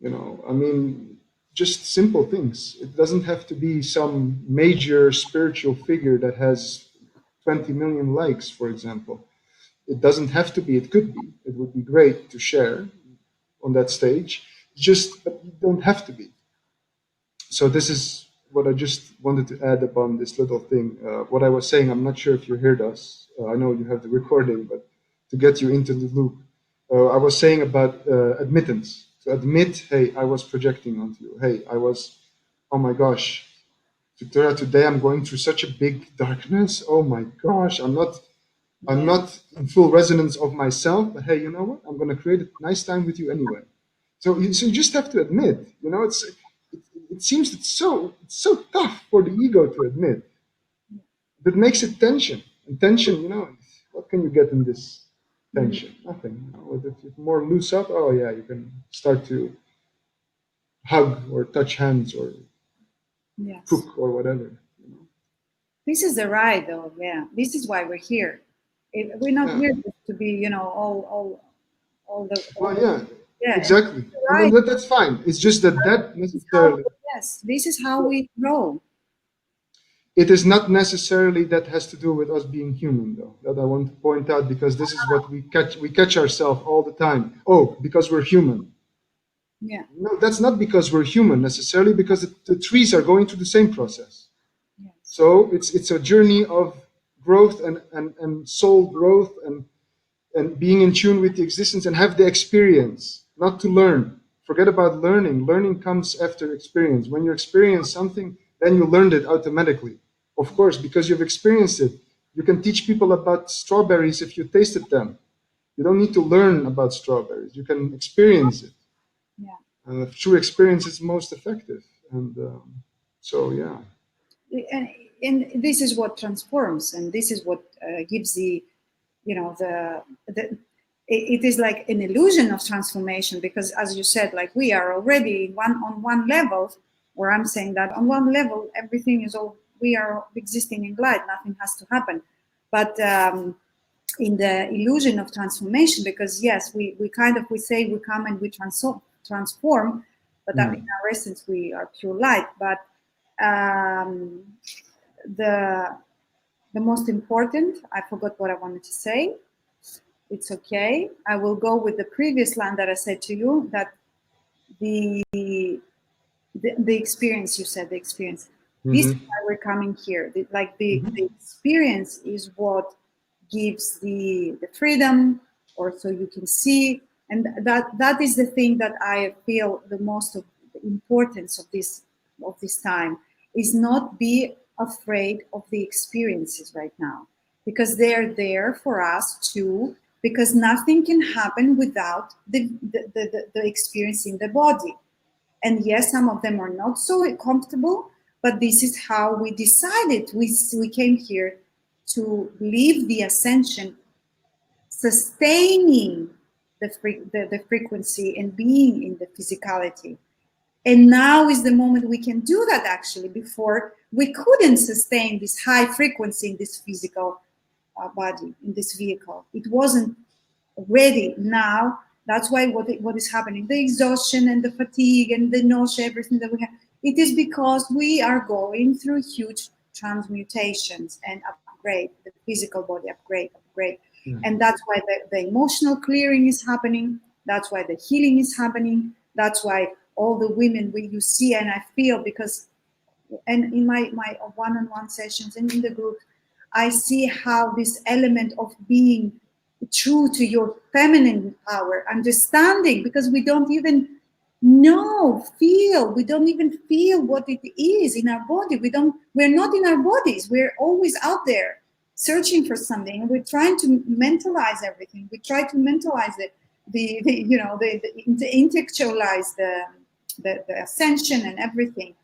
I mean, just simple things. It doesn't have to be some major spiritual figure that has 20 million likes, for example. It doesn't have to be, it could be. It would be great to share on that stage, just, but you don't have to be. So this is what I just wanted to add upon this little thing. What I was saying, I'm not sure if you heard us. I know you have the recording, but to get you into the loop, I was saying about admittance. To admit, hey, I was projecting onto you. Hey, I was, oh my gosh, Victoria, today I'm going through such a big darkness. Oh my gosh, I'm Yeah. not in full resonance of myself, but hey, you know what? I'm going to create a nice time with you anyway. So you just have to admit, it seems it's so tough for the ego to admit. That makes it tension. And tension, what can you get in this Mm. tension? Nothing. If you more loose up, oh yeah, you can start to hug or touch hands or Yes. cook or whatever. This is the right, though. Yeah. This is why we're here. We're not Yeah. here just to be, all Well, the, yeah, yeah. And exactly. And then right. that's fine. It's just that This is how, necessarily. yes, this is how we grow. It is not necessarily that has to do with us being human, though. That I want to point out, because this is what we catch ourselves all the time. Oh, because we're human. Yeah. No, that's not because we're human necessarily, because the trees are going through the same process. Yes. So it's a journey of growth and soul growth, and and being in tune with the existence and have the experience, not to learn. Forget about learning. Learning comes after experience. When you experience something, then you learned it automatically. Of course, because you've experienced it. You can teach people about strawberries if you tasted them. You don't need to learn about strawberries. You can experience it. Yeah. True experience is most effective. And so, yeah. And this is what transforms, and this is what gives the, you know, the it is like an illusion of transformation, because as you said, like we are already on one level, where I'm saying that on one level everything is all, we are existing in light, nothing has to happen. But in the illusion of transformation, because yes, we kind of, we say we come and we transform, but that in our essence we are pure light. But um, the most important, I forgot what I wanted to say. It's okay. I will go with the previous line that I said to you, that the experience, you said the experience. This is why we're coming here. The experience is what gives the freedom, or so you can see. And that is the thing that I feel the most of the importance of this time, is not be afraid of the experiences right now, because they're there for us too, because nothing can happen without the experience in the body. And yes, some of them are not so comfortable, but this is how we decided. We came here to live the ascension, sustaining the frequency and being in the physicality. And now is the moment we can do that. Actually, before we couldn't sustain this high frequency in this physical body, in this vehicle. It wasn't ready. Now that's why what is happening, the exhaustion and the fatigue and the nausea, everything that we have, it is because we are going through huge transmutations and upgrade, the physical body upgrade. And that's why the emotional clearing is happening. That's why the healing is happening. That's why all the women you see, and I feel, because and in my one-on-one sessions and in the group, I see how this element of being true to your feminine power, understanding, because we don't even we don't even feel what it is in our body. We're not in our bodies. We're always out there searching for something. We're trying to mentalize everything. We try to mentalize it, the intellectualize the ascension and everything,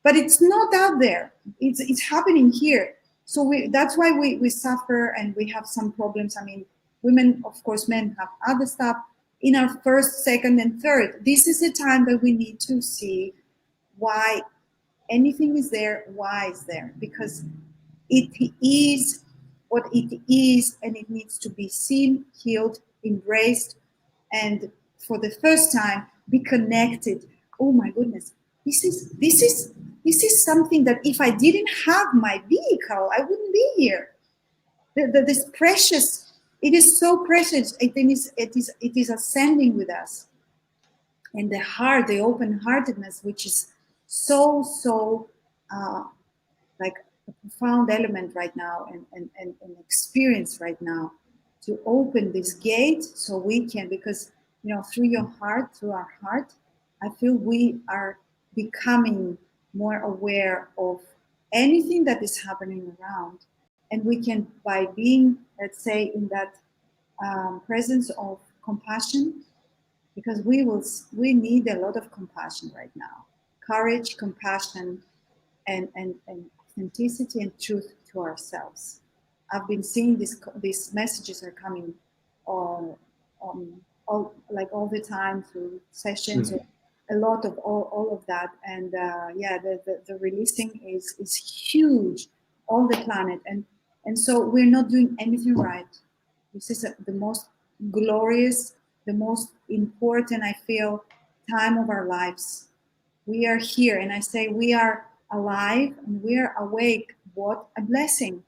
but it's not out there. It's happening here. So that's why we suffer and we have some problems. I mean, women, of course, men have other stuff. In our first, second, and third, this is the time that we need to see why anything is there, why it's there, because it is what it is, and it needs to be seen, healed, embraced, and for the first time be connected. Oh my goodness, this is something that if I didn't have my vehicle, I wouldn't be here. This precious, it is so precious. It is ascending with us, and the heart, the open-heartedness, which is so uh, like a profound element right now, and an experience right now, to open this gate so we can, because through our heart, I feel we are becoming more aware of anything that is happening around, and we can, by being, let's say, in that presence of compassion, because we need a lot of compassion right now, courage, compassion, and authenticity and truth to ourselves. I've been seeing these messages are coming all, all the time through sessions, or a lot of all of that, and the releasing is huge on the planet, and so we're not doing anything right. This is the most glorious, the most important, I feel, time of our lives. We are here, and I say we are alive and we are awake. What a blessing!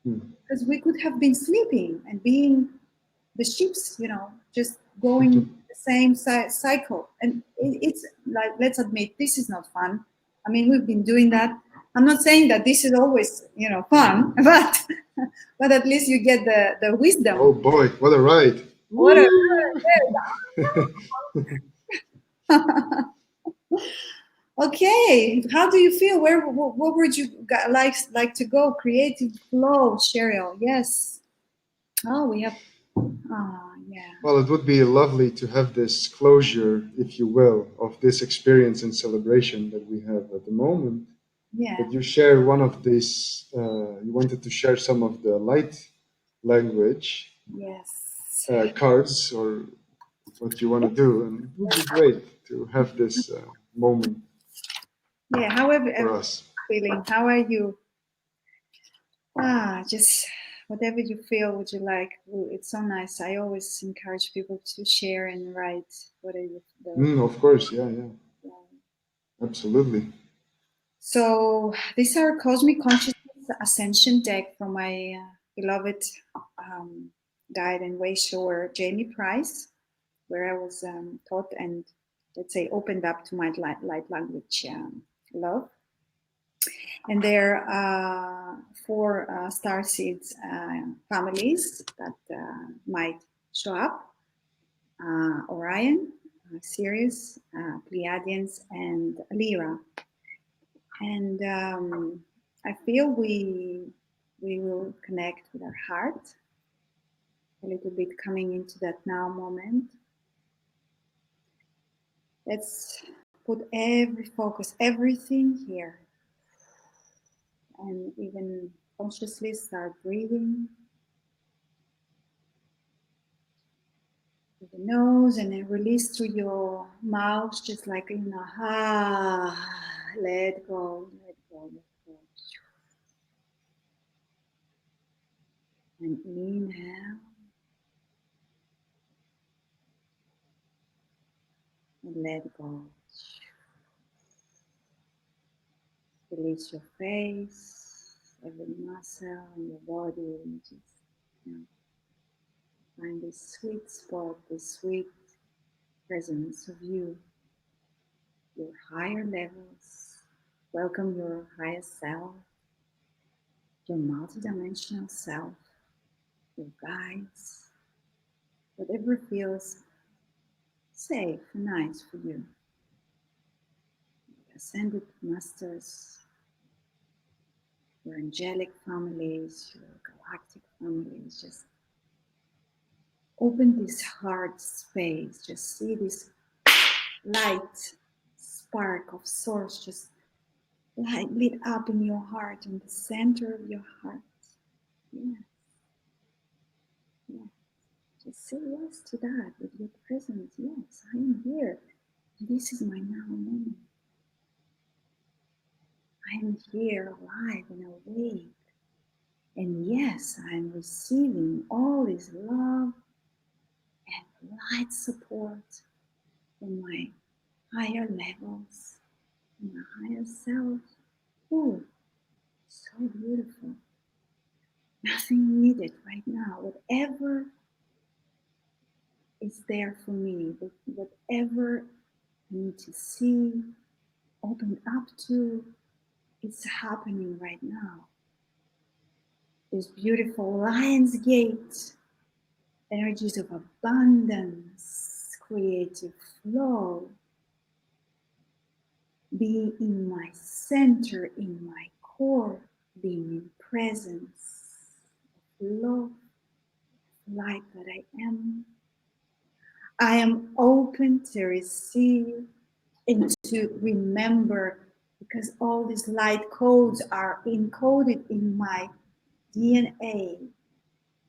Because we could have been sleeping and being the ships, just going the same cycle. And it's like, let's admit, this is not fun. I mean, we've been doing that. I'm not saying that this is always, fun, but at least you get the wisdom. Oh boy, what a ride! What a Woo! Okay, how do you feel? What would you like to go? Creative flow, Cheryl. Yes. Oh, we have. Yeah. Well, it would be lovely to have this closure, if you will, of this experience and celebration that we have at the moment. Yeah. That you share one of these, you wanted to share some of the light language Yes. cards or what you want to do. And it would be great to have this moment Yeah. However, for us. feeling. How are you? Just whatever you feel. Would you like? Ooh, it's so nice. I always encourage people to share and write whatever the. Of course, yeah, yeah, absolutely. So these are Cosmic Consciousness Ascension deck from my beloved guide and way shower, Jamie Price, where I was taught and, let's say, opened up to my light language love. And there are four star seeds families that might show up: Orion, Sirius, Pleiadians, and Lyra. And I feel we will connect with our heart a little bit, coming into that now moment. Let's put every focus, everything here, and even consciously start breathing through the nose and then release through your mouth, just like, let go, let go, let go. And inhale and let go. Release your face, every muscle in your body, and just find this sweet spot, this sweet presence of you, your higher levels. Welcome your higher self, your multidimensional self, your guides, whatever feels safe and nice for you. Your ascended masters, your angelic families, your galactic families, just open this heart space. Just see this light spark of source just lit up in your heart, in the center of your heart. Yeah. Yeah. Just say yes to that with your presence. Yes, I am here. This is my now moment. I am here alive and awake. And yes, I am receiving all this love and light support from my higher levels, from my higher self. Oh, so beautiful. Nothing needed right now. Whatever is there for me, whatever I need to see, open up to, it's happening right now. This beautiful Lion's Gate, energies of abundance, creative flow, being in my center, in my core, being in presence, love, light that I am. I am open to receive and to remember, because all these light codes are encoded in my DNA,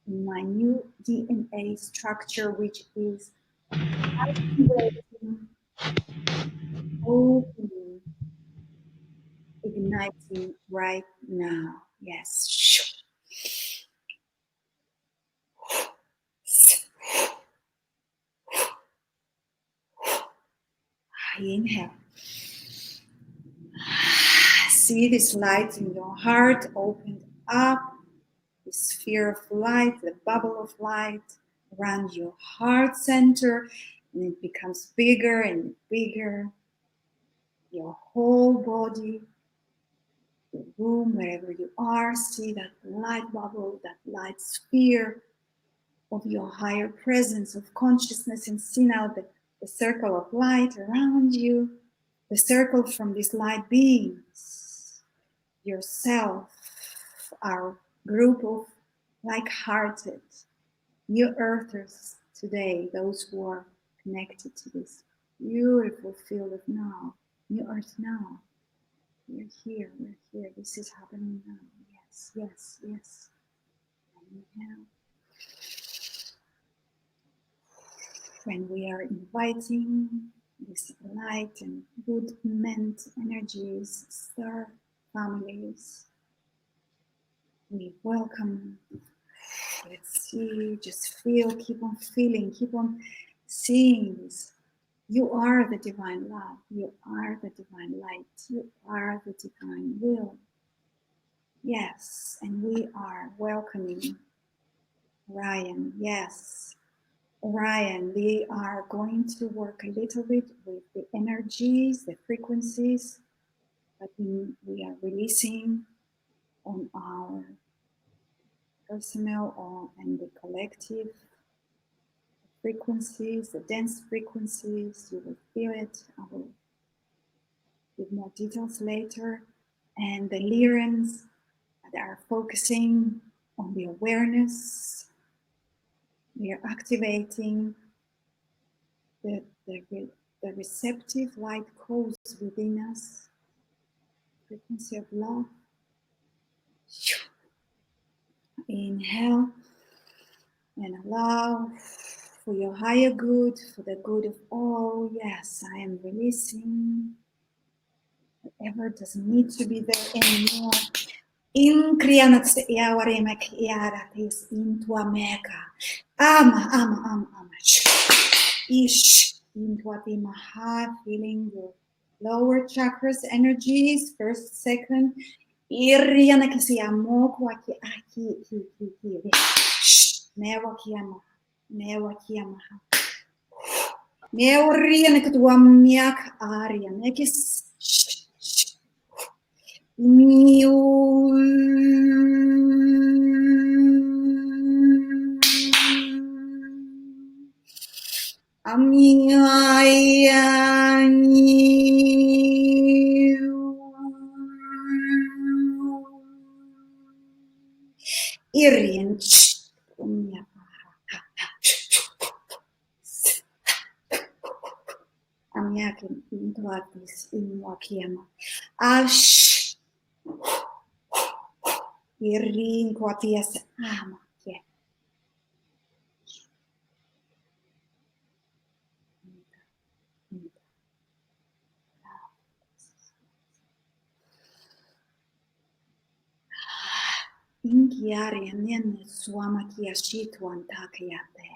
in my new DNA structure, which is activating, opening, igniting right now. Yes. I inhale. See this light in your heart opened up, the sphere of light, the bubble of light around your heart center, and it becomes bigger and bigger. Your whole body, the room, wherever you are, see that light bubble, that light sphere of your higher presence of consciousness, and see now the circle of light around you, the circle from these light beings, yourself, our group of like-hearted new earthers today, those who are connected to this beautiful field of now, new earth now. We're here, this is happening now. Yes, yes, yes. Inhale. When we are inviting this light and good meant energies, star families, we welcome. Let's see, just feel, keep on feeling, keep on seeing this. You are the divine love, you are the divine light, you are the divine will. Yes, and we are welcoming Ryan. Yes, Ryan, we are going to work a little bit with the energies, the frequencies that we are releasing on our personal and the collective frequencies, the dense frequencies. You will feel it. I will give more details later. And the Lyrans that are focusing on the awareness. We are activating the receptive light codes within us, frequency of love. Inhale and allow for your higher good, for the good of all. Yes, I am releasing whatever doesn't need to be there anymore. In kriyanats yawaremek yaratis into ameka. Ama. Ish into Maha, feeling your lower chakras energies, first, second. Iriana kisiamo kwaki aki ki. Mewa kiyama. Meoriana katuamiak ariana kis. Irian Amiakin intuatis in wakiama. Ash Irin quatias ama. Inkiari nene suama kiashitu antakiate.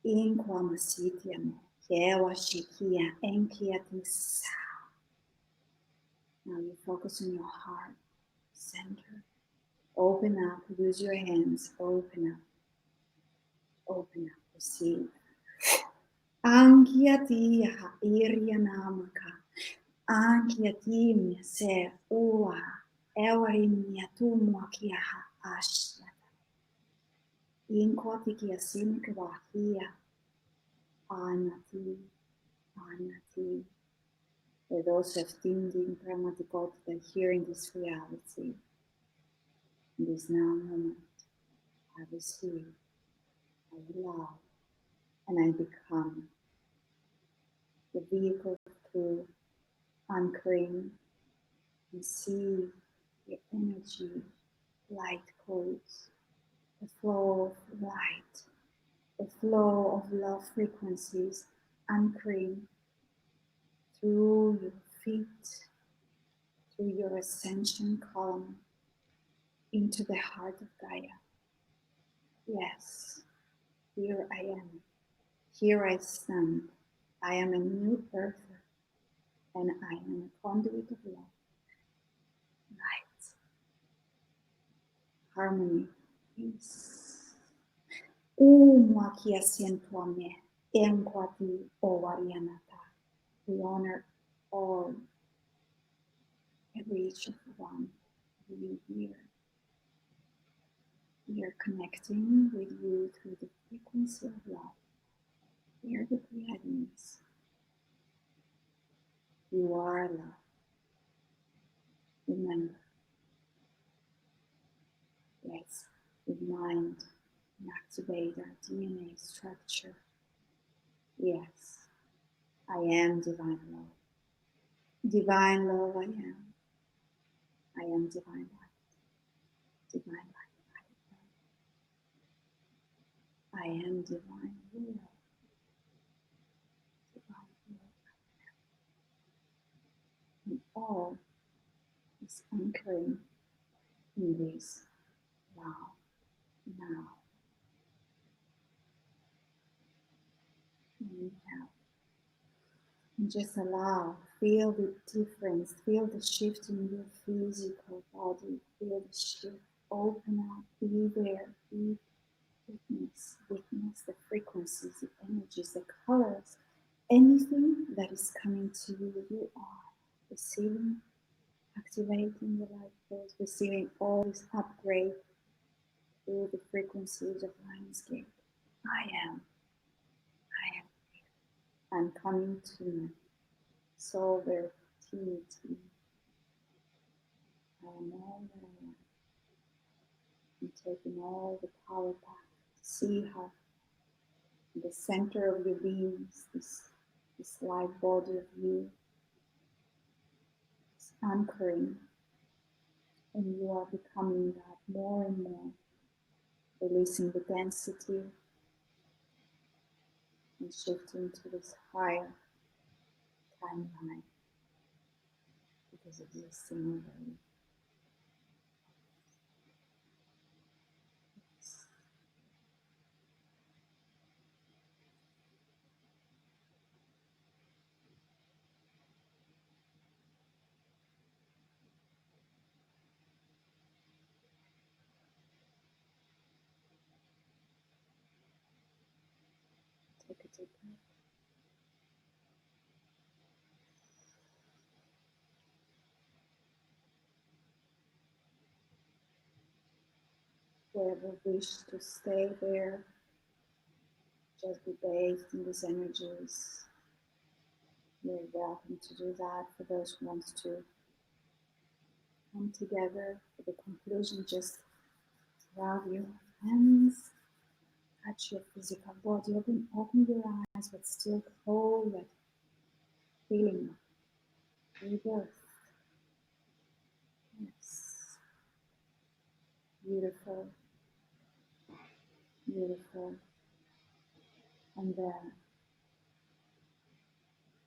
Inquamasitiam, Kewa Shikia, Enkiatis. Now you focus on your heart center. Open up, use your hands, open up, receive. Ankiati ha irianamaka, Ankiati me se ua, Ewarim yatumwakia ha ashya. Inquatikia sinikawahia, Anati. For those who have tuned in Pramatikot, that are hearing this reality, in this now moment, I receive, I love, and I become the vehicle through anchoring and see the energy, light codes, the flow of light, the flow of love frequencies, anchoring through your feet, through your ascension column, into the heart of Gaia. Yes, here I am. Here I stand. I am a new earther, and I am a conduit of love, light, harmony, peace. Umwakia sientuame, enquati ovarianata. We honor all every each of one of you here. We are connecting with you through the frequency of love. We are the Pleiadians. You are love. Remember, let's remind and activate our DNA structure. Yes, I am divine love. Divine love, I am. I am divine light. Divine light. I am divine will. Divine will. And all is anchoring in this now, now, and now. And just allow, feel the difference, feel the shift in your physical body, feel the shift, open up, be there, be witness the frequencies, the energies, the colors, anything that is coming to you, you are receiving, activating the light force, receiving all this upgrade through the frequencies of Lionsgate. I am, I am, I'm coming to me. Sovereignty. I am all that I am. I'm taking all the power back. See how in the center of your beings, this light body of you is anchoring, and you are becoming that more and more, releasing the density and shifting to this higher timeline because of this single way. Take a deep breath. Whoever wishes to stay there, just be bathed in these energies. You're welcome to do that. For those who want to come together for the conclusion, just rub your hands, touch your physical body, open your eyes, but still hold that feeling of rebirth. Yes, beautiful, beautiful. And then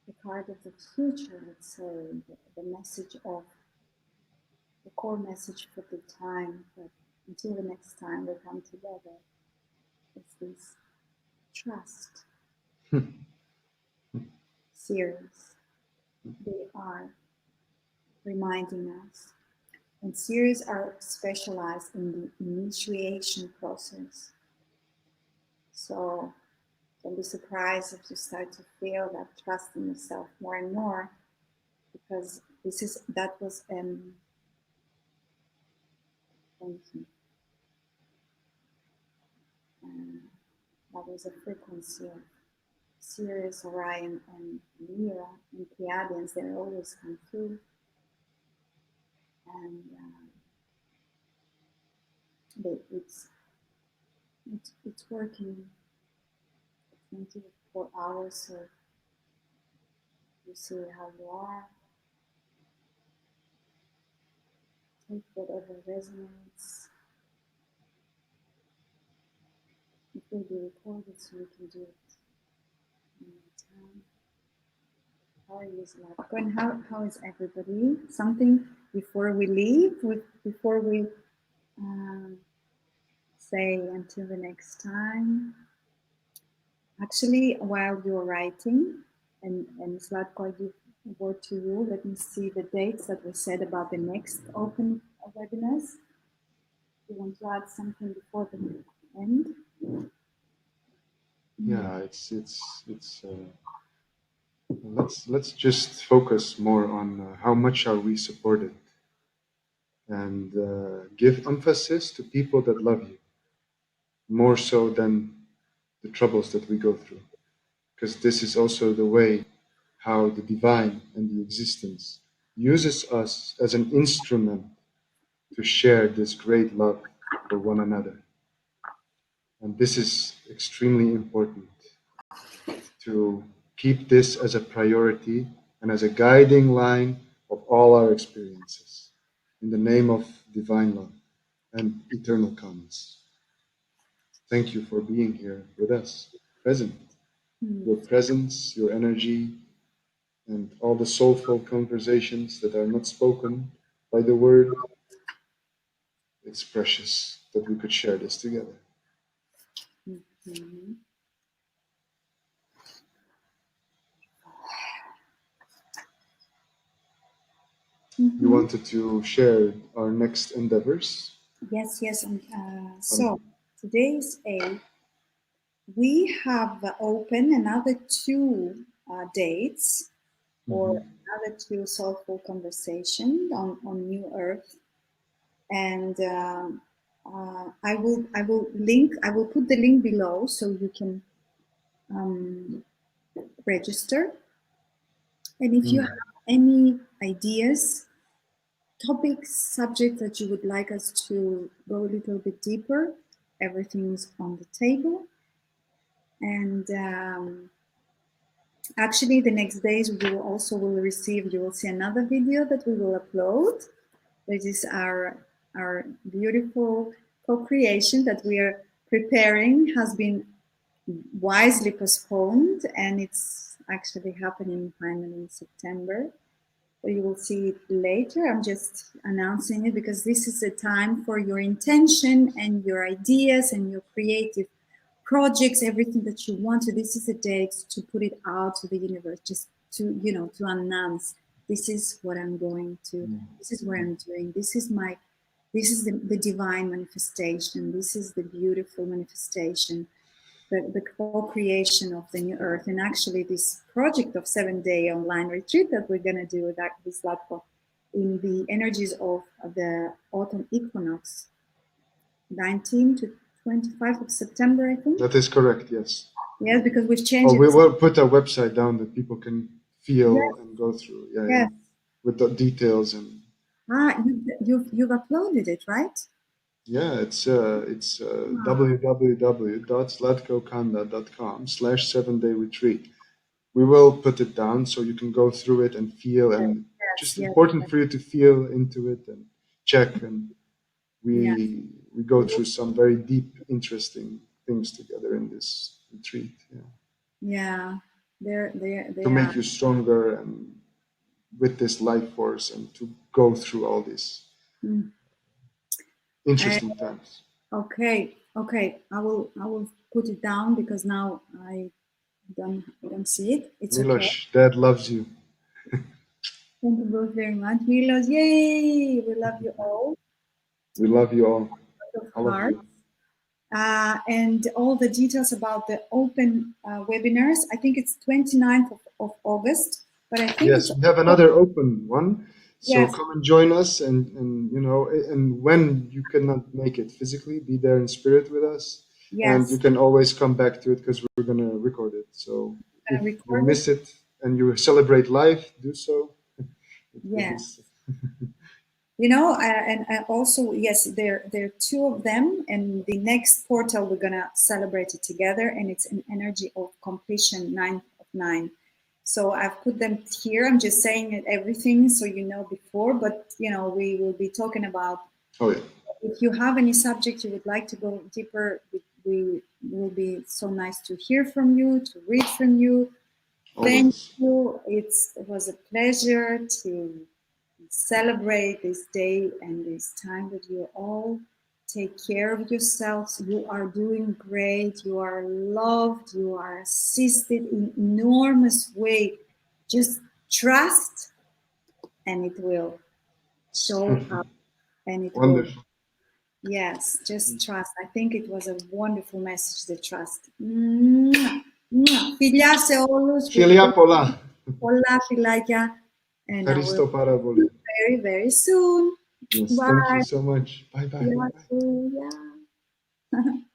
the card of the future, let's say, the message of the core message for the time, but until the next time we come together, is this trust. Series. They are reminding us. And series are specialized in the initiation process. So don't be surprised if you start to feel that trust in yourself more and more, because that was thank you. That was a frequency of Sirius, Orion, and Mira and Pleiadians. They always come through, and it's working 24 hours. So you see how you are. Take whatever resonates. It will be recorded so you can do it in your time. How are you, Zlatko? And how is everybody? Something before we leave, before we say until the next time. Actually, while you're writing, and Zlatko, I give the word to you. Let me see the dates that we said about the next open webinars. You want to add something before the end? Yeah, it's Let's just focus more on how much are we supported, and give emphasis to people that love you more so than the troubles that we go through, because this is also the way how the divine and the existence uses us as an instrument to share this great love for one another. And this is extremely important to keep this as a priority and as a guiding line of all our experiences in the name of divine love and eternal calmness. Thank you for being here with us, present. Your presence, your energy, and all the soulful conversations that are not spoken by the word, it's precious that we could share this together. Mhm. You wanted to share our next endeavors? Yes, yes. So today's a we have opened another two dates for another two soulful conversation on New Earth, and I will put the link below so you can register. And if you have any ideas, topics, subjects that you would like us to go a little bit deeper, everything is on the table. And actually, the next days we will receive. You will see another video that we will upload. This is our beautiful co-creation that we are preparing. Has been wisely postponed, and it's actually happening finally in September. So you will see it later. I'm just announcing it because this is a time for your intention and your ideas and your creative projects, everything that you want to. This is a date to put it out to the universe, just to, to announce, this is what I'm going to, this is what I'm doing, this is the divine manifestation, this is the beautiful manifestation, the co-creation of the new earth. And actually this project of 7-day online retreat that we're going to do with Zlatko in the energies of the autumn equinox, 19 to 25 of September, I think. That is correct, yes. Yes, because we've changed Oh, it. we will put a website down that people can feel and go through. Yeah, Yes. with the details and. You've uploaded it, right? Yeah, it's www.zlatkokanda.com/7-day retreat. We will put it down so you can go through it and feel, and just important for you to feel into it and check. And we go through some very deep, interesting things together in this retreat. Yeah, they to make you stronger and with this life force and to go through all these interesting times. Okay. I will put it down because now I don't see it. It's Milos, okay. Dad loves you. Thank you both very much. Milos, yay! We love you all. We love you all. All of you. And all the details about the open webinars, I think it's 29th of August. But I think yes, we have another open one. So yes. Come and join us, and and when you cannot make it physically, be there in spirit with us. Yes. And you can always come back to it because we're gonna record it. So if you miss it and you celebrate life, do so. Yes. And also, yes, there are two of them, and the next portal we're gonna celebrate it together, and it's an energy of completion, 9 of 9. So I've put them here. I'm just saying everything so you know before, but we will be talking about. Oh yeah. If you have any subject you would like to go deeper, we will be so nice to hear from you, to read from you. Thank you. It was a pleasure to celebrate this day and this time that you all take care of yourselves. You are doing great. You are loved. You are assisted in enormous way. Just trust, and it will show up, and it wonderful. will. Yes, just trust. I think it was a wonderful message. The trust. Φιλιά σε όλους. Φιλιά πολλά. Hola, Filaya. And I will Ευχαριστώ πάρα see you πολύ. very, very soon. Yes, thank you Bye. so much. Bye bye. Yeah, Bye. too. Yeah.